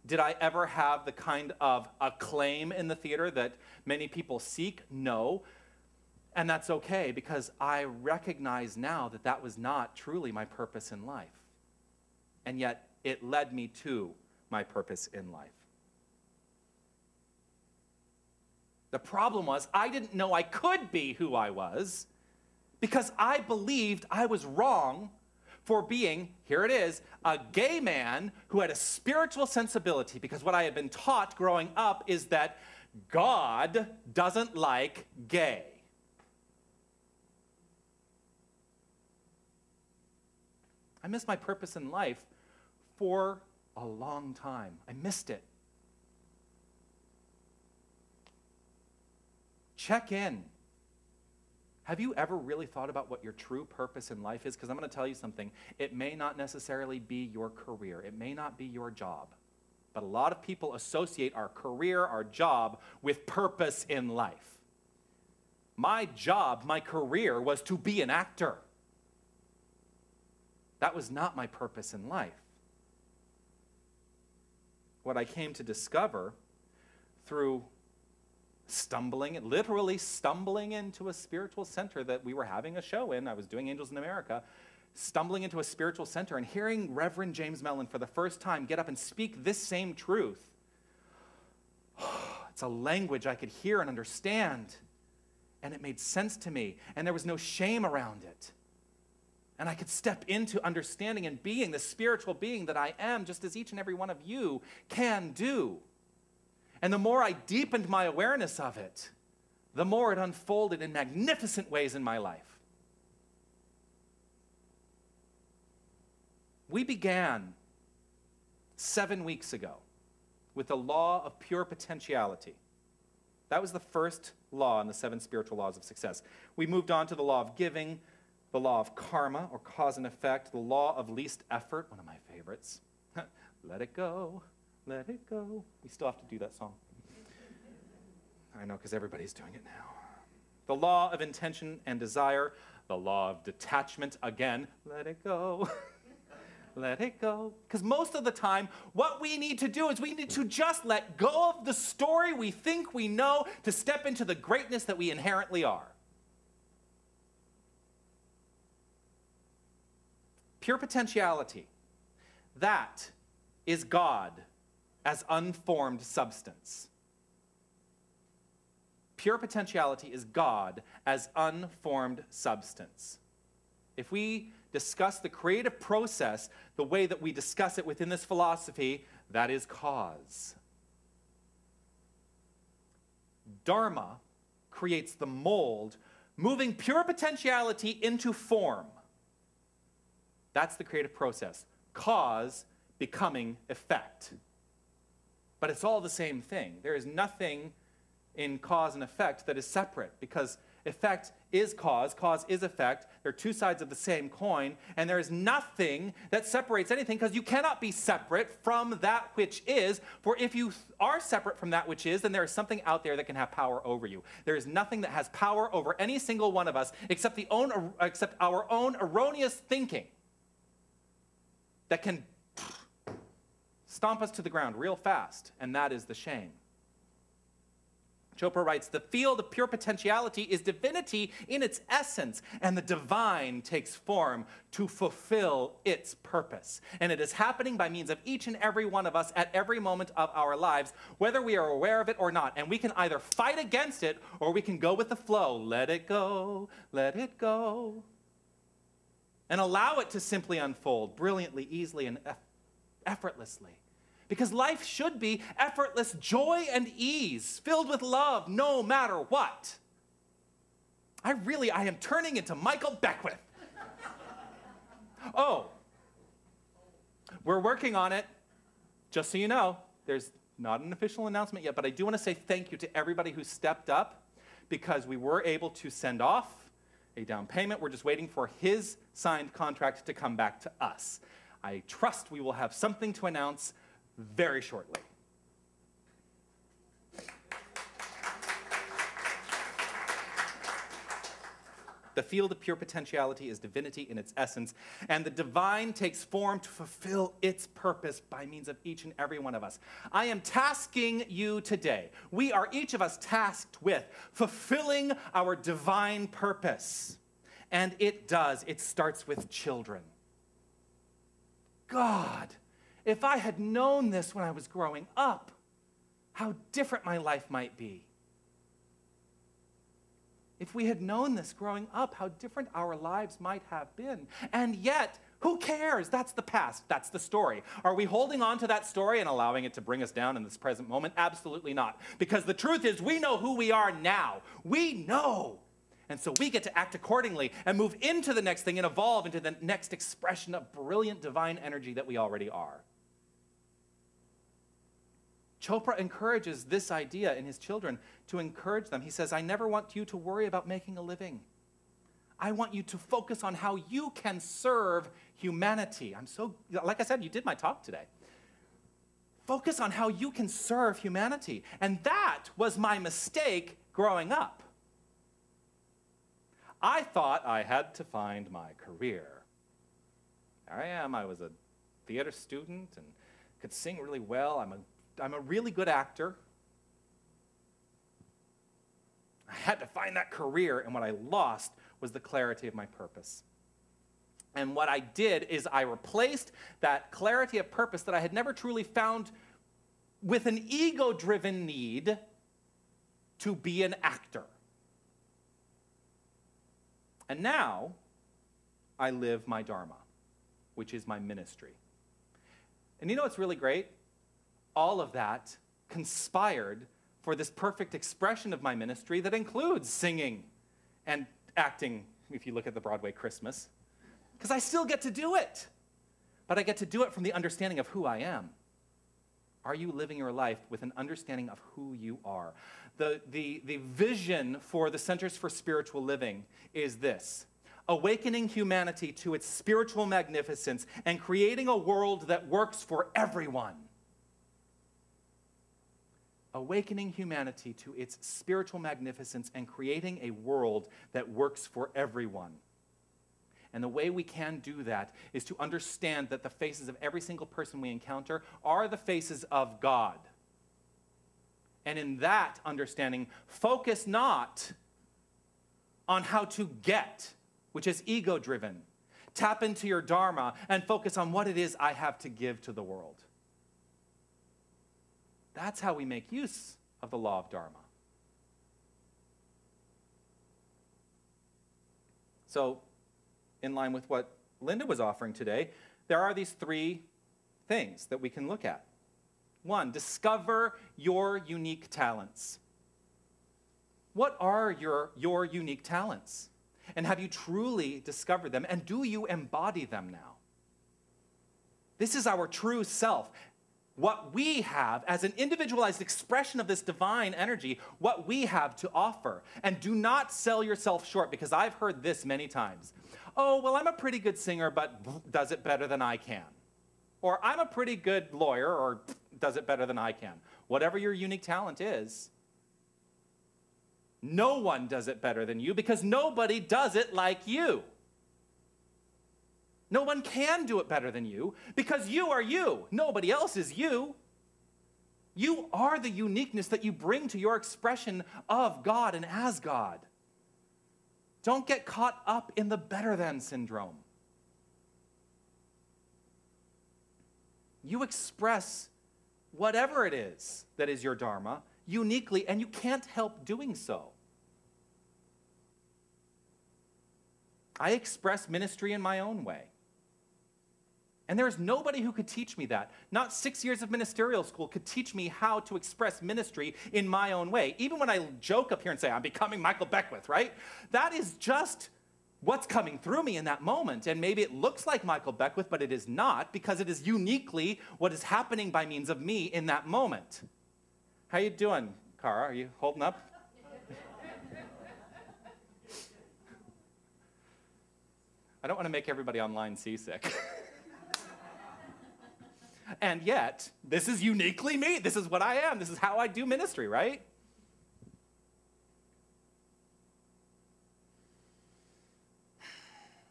Did I ever have the kind of acclaim in the theater that many people seek? No. And that's okay, because I recognize now that that was not truly my purpose in life. And yet it led me to my purpose in life. The problem was I didn't know I could be who I was because I believed I was wrong for being, here it is, a gay man who had a spiritual sensibility, because what I had been taught growing up is that God doesn't like gay. I missed my purpose in life for a long time. I missed it. Check in. Have you ever really thought about what your true purpose in life is? Because I'm going to tell you something. It may not necessarily be your career. It may not be your job. But a lot of people associate our career, our job, with purpose in life. My job, my career, was to be an actor. That was not my purpose in life. What I came to discover through literally stumbling into a spiritual center that we were having a show in. I was doing Angels in America, stumbling into a spiritual center and hearing Reverend James Mellon for the first time get up and speak this same truth. It's a language I could hear and understand, and it made sense to me, and there was no shame around it. And I could step into understanding and being the spiritual being that I am, just as each and every one of you can do. And the more I deepened my awareness of it, the more it unfolded in magnificent ways in my life. We began 7 weeks ago with the law of pure potentiality. That was the first law in the 7 spiritual laws of success. We moved on to the law of giving, the law of karma, or cause and effect, the law of least effort, one of my favorites. Let it go. Let it go. We still have to do that song. I know, because everybody's doing it now. The law of intention and desire. The law of detachment. Again, let it go. Let it go. Because most of the time, what we need to do is we need to just let go of the story we think we know to step into the greatness that we inherently are. Pure potentiality. That is God as unformed substance. Pure potentiality is God as unformed substance. If we discuss the creative process the way that we discuss it within this philosophy, that is cause. Dharma creates the mold, moving pure potentiality into form. That's the creative process. Cause becoming effect. But it's all the same thing. There is nothing in cause and effect that is separate, because effect is cause is effect. They're two sides of the same coin, and there is nothing that separates anything, because you cannot be separate from that which is, for if you are separate from that which is, then there is something out there that can have power over you. There is nothing that has power over any single one of us except our own erroneous thinking that can stomp us to the ground real fast, and that is the shame. Chopra writes, the field of pure potentiality is divinity in its essence, and the divine takes form to fulfill its purpose. And it is happening by means of each and every one of us at every moment of our lives, whether we are aware of it or not. And we can either fight against it, or we can go with the flow. Let it go, and allow it to simply unfold brilliantly, easily, and effortlessly. Because life should be effortless joy and ease, filled with love, no matter what. I am turning into Michael Beckwith. Oh, we're working on it. Just so you know, there's not an official announcement yet, but I do want to say thank you to everybody who stepped up, because we were able to send off a down payment. We're just waiting for his signed contract to come back to us. I trust we will have something to announce very shortly. The field of pure potentiality is divinity in its essence, and the divine takes form to fulfill its purpose by means of each and every one of us. I am tasking you today. We are each of us tasked with fulfilling our divine purpose. And it does. It starts with children. God, if I had known this when I was growing up, how different my life might be. If we had known this growing up, how different our lives might have been. And yet, who cares? That's the past. That's the story. Are we holding on to that story and allowing it to bring us down in this present moment? Absolutely not. Because the truth is, we know who we are now. We know. And so we get to act accordingly and move into the next thing and evolve into the next expression of brilliant divine energy that we already are. Chopra encourages this idea in his children to encourage them. He says, I never want you to worry about making a living. I want you to focus on how you can serve humanity. Like I said, you did my talk today. Focus on how you can serve humanity. And that was my mistake growing up. I thought I had to find my career. There I am. I was a theater student and could sing really well. I'm a really good actor. I had to find that career, and what I lost was the clarity of my purpose. And what I did is I replaced that clarity of purpose that I had never truly found with an ego-driven need to be an actor. And now I live my dharma, which is my ministry. And you know what's really great? All of that conspired for this perfect expression of my ministry that includes singing and acting, if you look at the Broadway Christmas, because I still get to do it. But I get to do it from the understanding of who I am. Are you living your life with an understanding of who you are? The vision for the Centers for Spiritual Living is this: awakening humanity to its spiritual magnificence and creating a world that works for everyone. Awakening humanity to its spiritual magnificence and creating a world that works for everyone. And the way we can do that is to understand that the faces of every single person we encounter are the faces of God. And in that understanding, focus not on how to get, which is ego-driven. Tap into your dharma and focus on what it is I have to give to the world. That's how we make use of the law of dharma. So, in line with what Linda was offering today, there are these three things that we can look at. One, discover your unique talents. What are your unique talents? And have you truly discovered them? And do you embody them now? This is our true self. What we have as an individualized expression of this divine energy, what we have to offer. And do not sell yourself short, because I've heard this many times. Oh, well, I'm a pretty good singer, but does it better than I can. Or I'm a pretty good lawyer, or does it better than I can. Whatever your unique talent is, no one does it better than you, because nobody does it like you. No one can do it better than you, because you are you. Nobody else is you. You are the uniqueness that you bring to your expression of God and as God. Don't get caught up in the better than syndrome. You express whatever it is that is your dharma uniquely, and you can't help doing so. I express ministry in my own way. And there's nobody who could teach me that. Not 6 years of ministerial school could teach me how to express ministry in my own way. Even when I joke up here and say, I'm becoming Michael Beckwith, right? That is just what's coming through me in that moment. And maybe it looks like Michael Beckwith, but it is not, because it is uniquely what is happening by means of me in that moment. How you doing, Cara? Are you holding up? I don't want to make everybody online seasick. And yet, this is uniquely me. This is what I am. This is how I do ministry, right?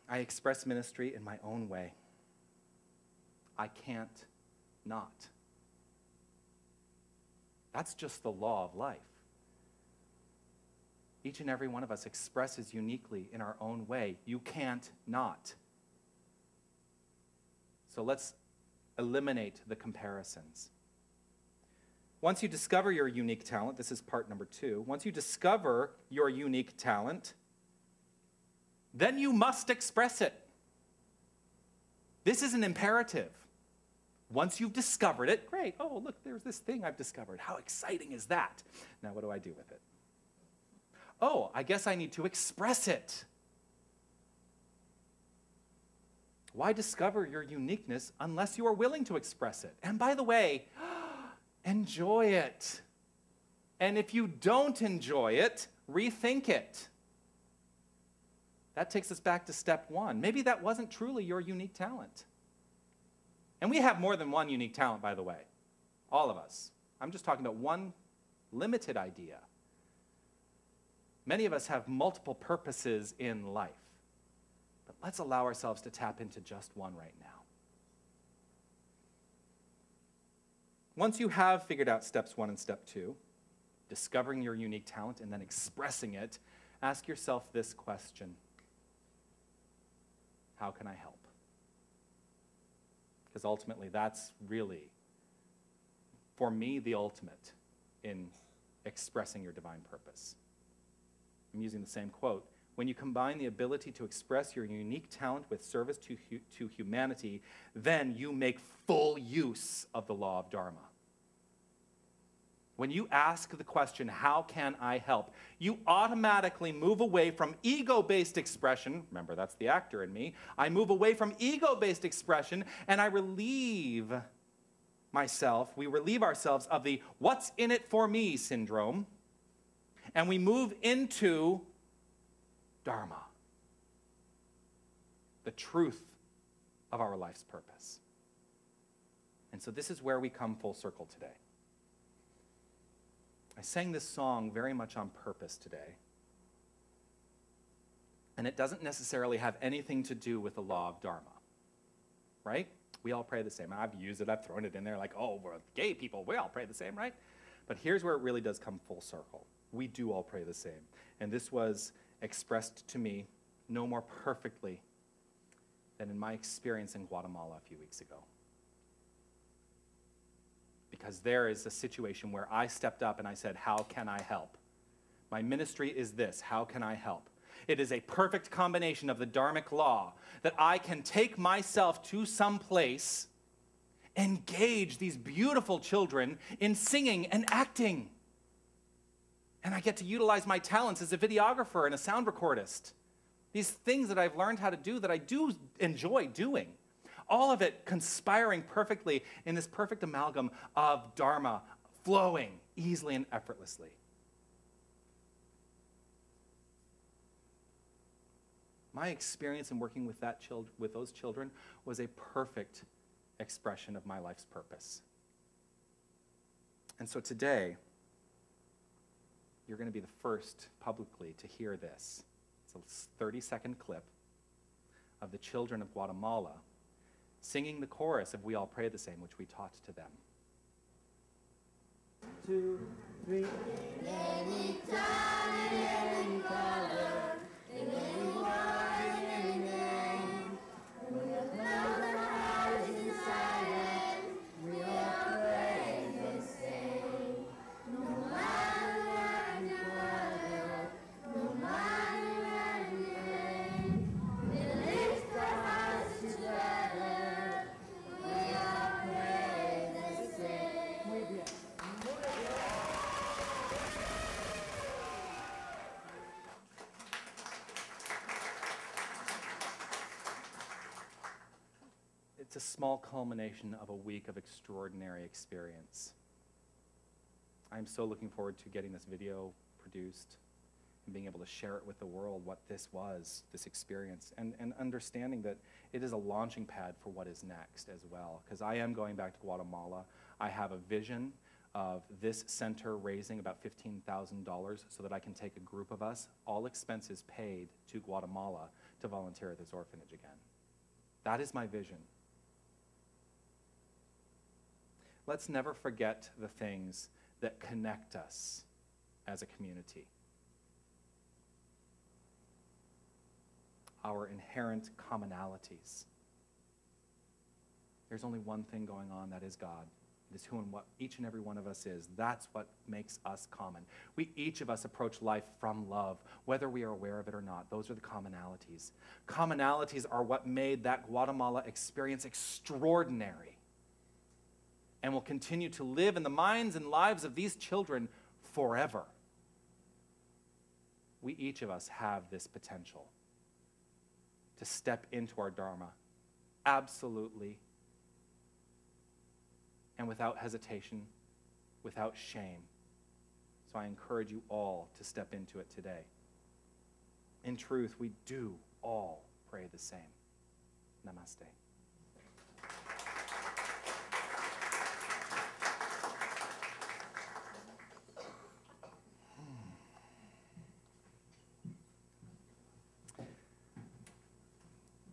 I express ministry in my own way. I can't not. That's just the law of life. Each and every one of us expresses uniquely in our own way. You can't not. So let's eliminate the comparisons. Once you discover your unique talent, this is part number 2. Once you discover your unique talent, then you must express it. This is an imperative. Once you've discovered it, great. Oh, look, there's this thing I've discovered. How exciting is that? Now, what do I do with it? oh, I guess I need to express it. Why discover your uniqueness unless you are willing to express it? And by the way, enjoy it. And if you don't enjoy it, rethink it. That takes us back to step one. Maybe that wasn't truly your unique talent. And we have more than one unique talent, by the way. All of us. I'm just talking about one limited idea. Many of us have multiple purposes in life. But let's allow ourselves to tap into just one right now. Once you have figured out steps 1 and step 2, discovering your unique talent and then expressing it, ask yourself this question. How can I help? Because ultimately, that's really, for me, the ultimate in expressing your divine purpose. I'm using the same quote. When you combine the ability to express your unique talent with service to humanity, then you make full use of the law of Dharma. When you ask the question, how can I help? You automatically move away from ego-based expression. Remember, that's the actor in me. I move away from ego-based expression and I relieve myself, we relieve ourselves of the what's in it for me syndrome, and we move into Dharma, the truth of our life's purpose. And so this is where we come full circle today. I sang this song very much on purpose today. And it doesn't necessarily have anything to do with the law of Dharma, right? We all pray the same. I've used it, I've thrown it in there like, oh, we're gay people, we all pray the same, right? But here's where it really does come full circle. We do all pray the same. And this was expressed to me no more perfectly than in my experience in Guatemala a few weeks ago. Because there is a situation where I stepped up and I said, how can I help? My ministry is this, how can I help? It is a perfect combination of the Dharmic law that I can take myself to some place, engage these beautiful children in singing and acting. And I get to utilize my talents as a videographer and a sound recordist. These things that I've learned how to do that I do enjoy doing. All of it conspiring perfectly in this perfect amalgam of Dharma, flowing easily and effortlessly. My experience in working with those children was a perfect expression of my life's purpose. And so today, you're going to be the first publicly to hear this. It's a 30-second clip of the children of Guatemala singing the chorus of We All Pray the Same, which we taught to them. 2, 3. In any time, in any color, in any word, in any name, with love that hides inside it, we all pray the same. No matter where we dwell, no matter where we reign, it lifts our hearts together, we all pray the same. Muy bien. It's a small culmination of a week of extraordinary experience. I'm so looking forward to getting this video produced and being able to share it with the world, what this was, this experience, and understanding that it is a launching pad for what is next as well. Because I am going back to Guatemala. I have a vision of this center raising about $15,000 so that I can take a group of us, all expenses paid, to Guatemala to volunteer at this orphanage again. That is my vision. Let's never forget the things that connect us as a community. Our inherent commonalities. There's only one thing going on, that is God. It is who and what each and every one of us is. That's what makes us common. We, each of us, approach life from love, whether we are aware of it or not. Those are the commonalities. Commonalities are what made that Guatemala experience extraordinary and will continue to live in the minds and lives of these children forever. we each of us have this potential to step into our Dharma absolutely and without hesitation, without shame. So I encourage you all to step into it today. In truth, we do all pray the same. Namaste.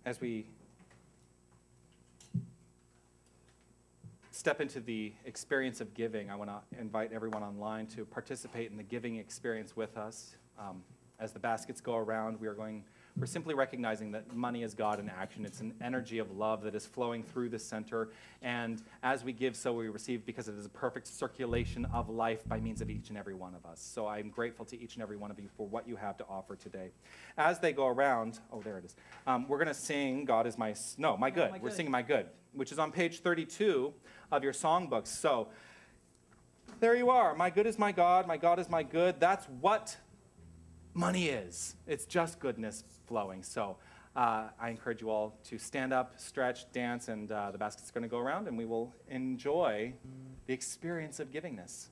As we step into the experience of giving, I want to invite everyone online to participate in the giving experience with us. As the baskets go around, we're simply recognizing that money is God in action. It's an energy of love that is flowing through the center. And as we give, so we receive, because it is a perfect circulation of life by means of each and every one of us. So I'm grateful to each and every one of you for what you have to offer today. As they go around, oh, there it is. We're going to sing God is my good. We're singing My Good, which is on page 32 of your songbooks. So there you are. My good is my God is my good. That's what money is. It's just goodness flowing. So I encourage you all to stand up, stretch, dance, and the basket's going to go around, and we will enjoy the experience of givingness.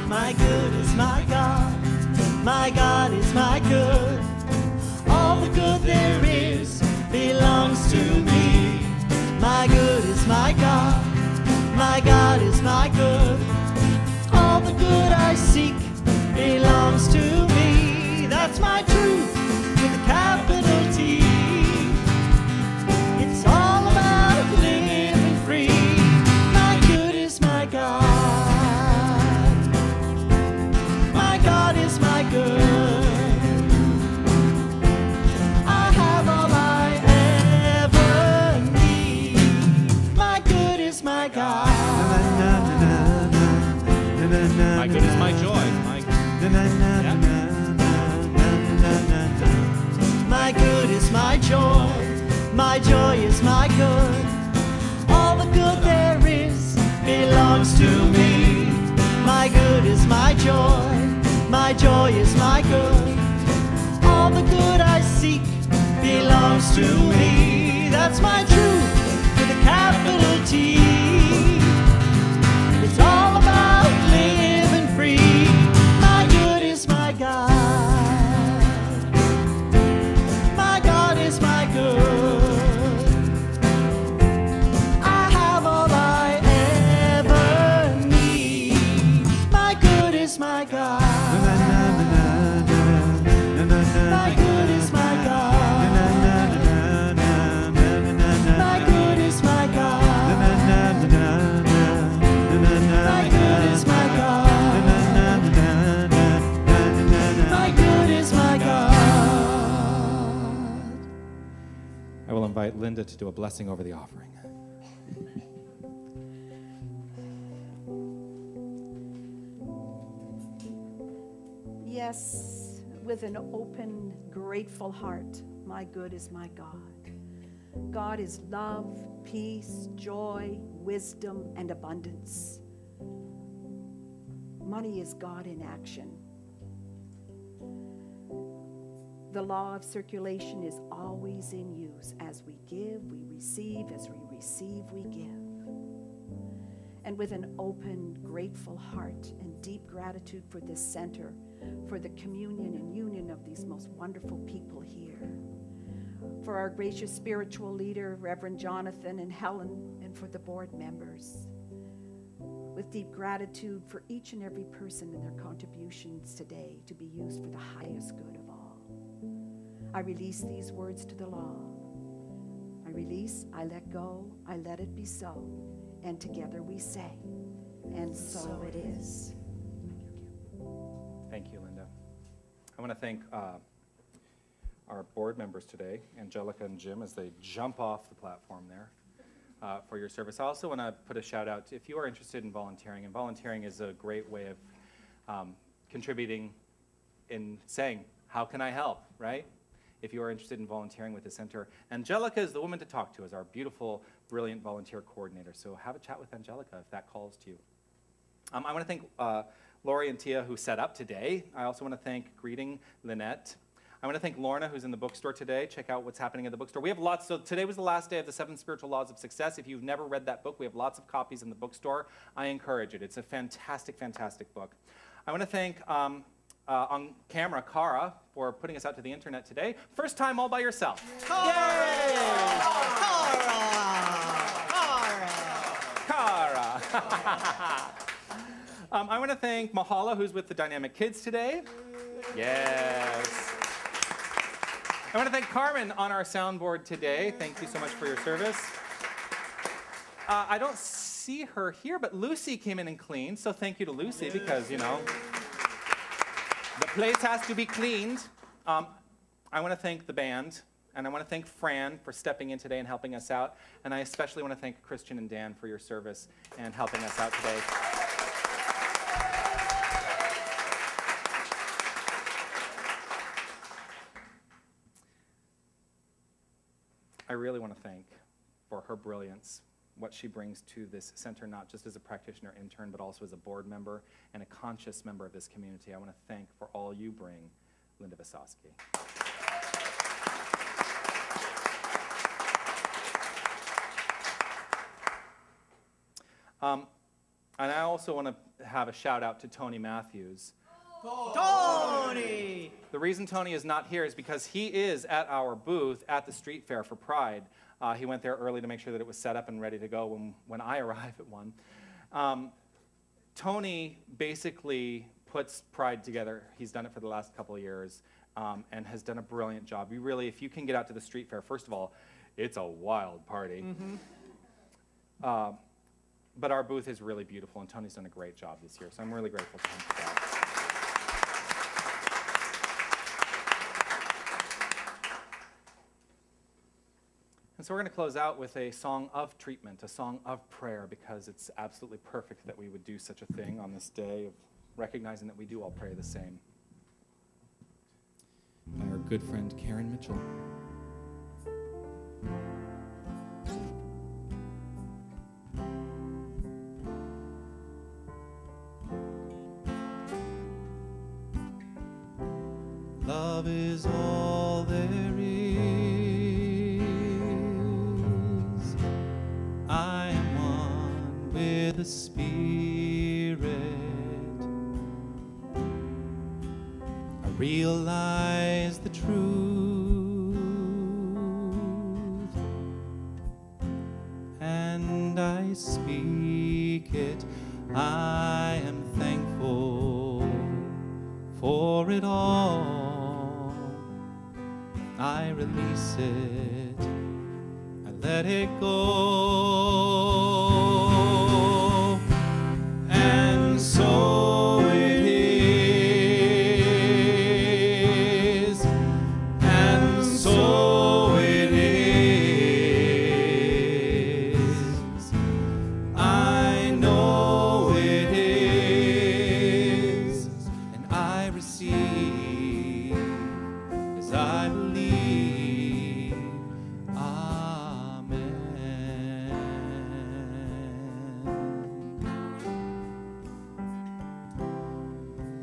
My good is my God. My God is my good. All the good there is belongs to me. My good is my God. My God is my good. All the good I seek belongs to me. That's my truth with a capital T. It's all about living free. My good is my God. God is my good. I have all I ever need. My good is my God. My good is my joy. My good is my joy. My joy is my good. All the good there is belongs to me. My good is my joy. My joy is my good. All the good I seek belongs to me. That's my truth with a capital T. It's all about living free. My good is my God. My God is my good. I have all I ever need. My good is my God. My good is my God. My good is my God. My good is my God. My good is my God. I will invite Linda to do a blessing over the offering. Yes, with an open, grateful heart, my good is my God. God is love, peace, joy, wisdom, and abundance. Money is God in action. The law of circulation is always in use. As we give, we receive. As we receive, we give. And with an open, grateful heart and deep gratitude for this center, for the communion and union of these most wonderful people here, for our gracious spiritual leader, Reverend Jonathan and Helen, and for the board members, with deep gratitude for each and every person and their contributions today to be used for the highest good of all. I release these words to the law. I release, I let go, I let it be so, and together we say, and so it is. Thank you, Linda. I want to thank our board members today, Angelica and Jim, as they jump off the platform there. for your service. I also want to put a shout out if you are interested in volunteering, and volunteering is a great way of contributing in saying, how can I help, right? If you are interested in volunteering with the center, Angelica is the woman to talk to as our beautiful, brilliant volunteer coordinator. So have a chat with Angelica if that calls to you. I want to thank Lori and Tia who set up today. I also want to thank Greeting Lynette. I want to thank Lorna, who's in the bookstore today. Check out what's happening at the bookstore. We have lots. So today was the last day of the 7 Spiritual Laws of Success. If you've never read that book, we have lots of copies in the bookstore. I encourage it. It's a fantastic, fantastic book. I want to thank on camera Cara for putting us out to the internet today. First time all by yourself. Cara! I want to thank Mahala, who's with the Dynamic Kids today. Yes. I want to thank Carmen on our soundboard today. Thank you so much for your service. I don't see her here, but Lucy came in and cleaned, so thank you to Lucy because, you know, the place has to be cleaned. I want to thank the band, and I want to thank Fran for stepping in today and helping us out, and I especially want to thank Christian and Dan for your service and helping us out today. I really want to thank, for her brilliance, what she brings to this center, not just as a practitioner intern, but also as a board member and a conscious member of this community. I want to thank for all you bring, Linda Visosky. And I also want to have a shout out to Tony Matthews. Tony! The reason Tony is not here is because he is at our booth at the street fair for Pride. He went there early to make sure that it was set up and ready to go when I arrive at 1. Tony basically puts Pride together. He's done it for the last couple of years and has done a brilliant job. You really, if you can get out to the street fair, first of all, it's a wild party. Mm-hmm. But our booth is really beautiful, and Tony's done a great job this year, so I'm really grateful to him for that. And so we're going to close out with a song of treatment, a song of prayer, because it's absolutely perfect that we would do such a thing on this day of recognizing that we do all pray the same. By our good friend Karen Mitchell. Love is all there is. I am one with the Spirit. I realize the truth, and I speak it. I am thankful for it all. I release it, I let it go, and so it is, and so it is. I know it is, and I receive as I believe.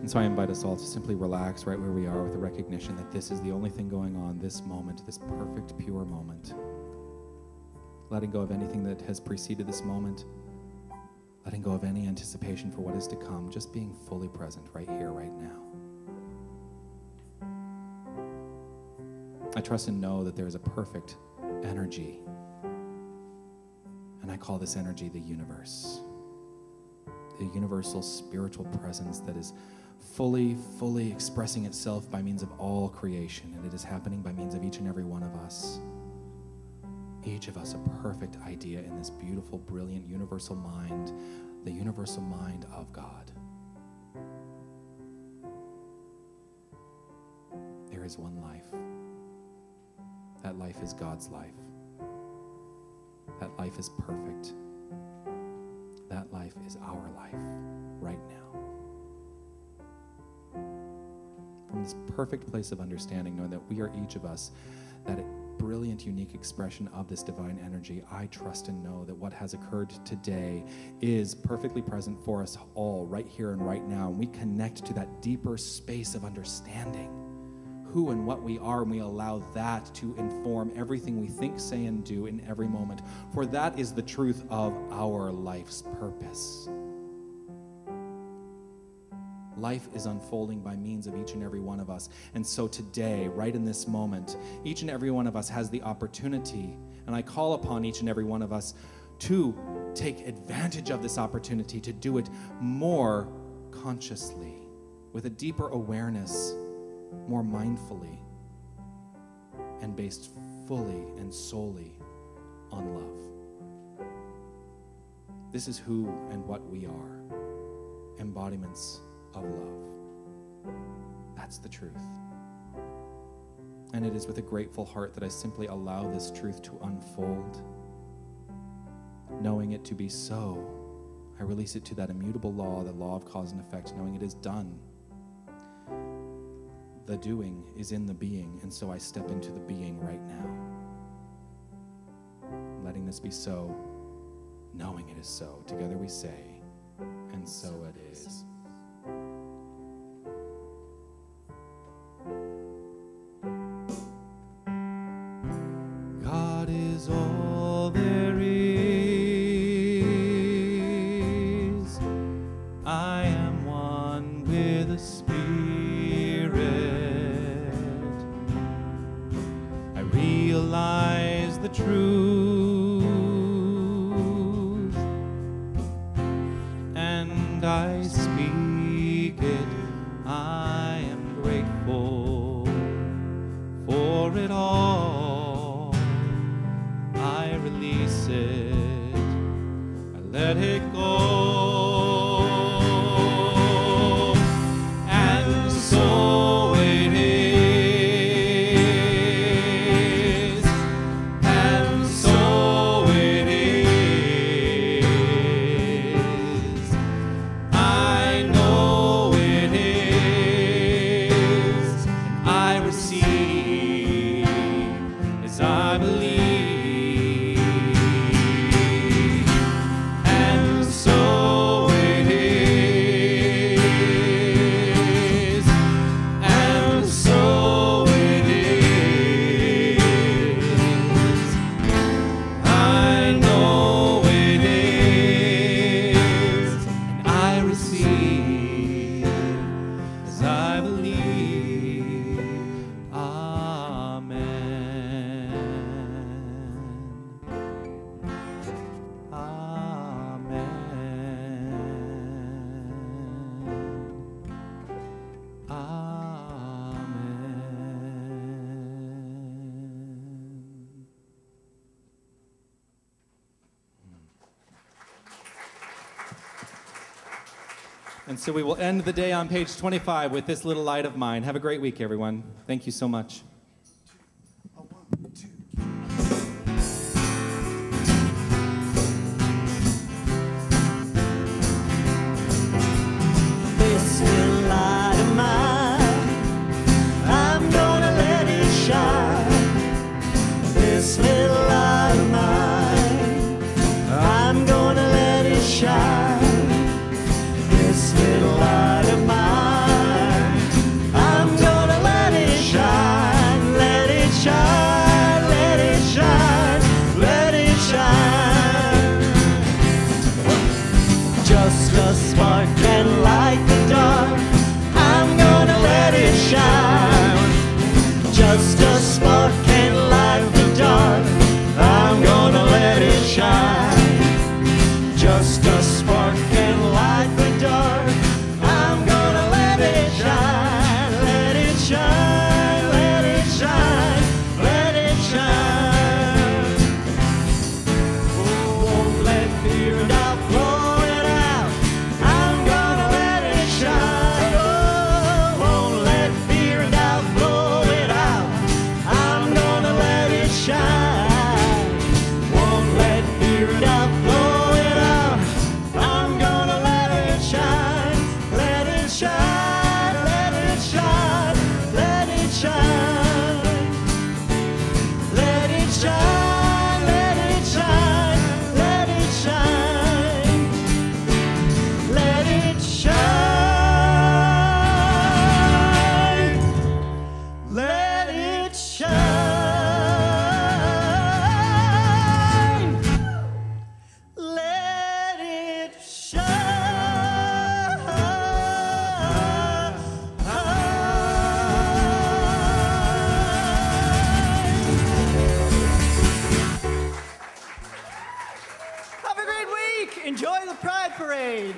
And so I invite us all to simply relax right where we are with the recognition that this is the only thing going on, this moment, this perfect, pure moment. Letting go of anything that has preceded this moment, letting go of any anticipation for what is to come, just being fully present right here, right now. I trust and know that there is a perfect energy, and I call this energy the universe. The universal spiritual presence that is fully expressing itself by means of all creation, and it is happening by means of each and every one of us. Each of us a perfect idea in this beautiful, brilliant, universal mind, the universal mind of God. There is one life. That life is God's life. that life is perfect. That life is our life right now. From this perfect place of understanding, knowing that we are each of us, that brilliant, unique expression of this divine energy, I trust and know that what has occurred today is perfectly present for us all right here and right now. And we connect to that deeper space of understanding who and what we are, and we allow that to inform everything we think, say, and do in every moment. For that is the truth of our life's purpose. Life is unfolding by means of each and every one of us. And so today, right in this moment, each and every one of us has the opportunity, and I call upon each and every one of us to take advantage of this opportunity, to do it more consciously, with a deeper awareness, more mindfully, and based fully and solely on love. This is who and what we are, embodiments of love. That's the truth. And it is with a grateful heart that I simply allow this truth to unfold. Knowing it to be so, I release it to that immutable law, the law of cause and effect, knowing it is done. The doing is in the being, and so I step into the being right now. Letting this be so, knowing it is so. Together we say, and so it is. God is all there is. I am one with the Spirit. I realize the truth, and I speak it. I am grateful for it all. I release it, I let it go, and so it is, and so it is. I know it is, and I receive as I believe. And so it is, and so it is. I know it is, and I receive as I believe. Amen. Amen. Amen. And so we will end the day on page 25 with this little light of mine. Have a great week, everyone. Thank you so much. This little light of mine, I'm gonna let it shine. This little light of mine, I'm gonna let it shine. This little light of mine, I'm gonna let it shine. week. Enjoy the Pride Parade.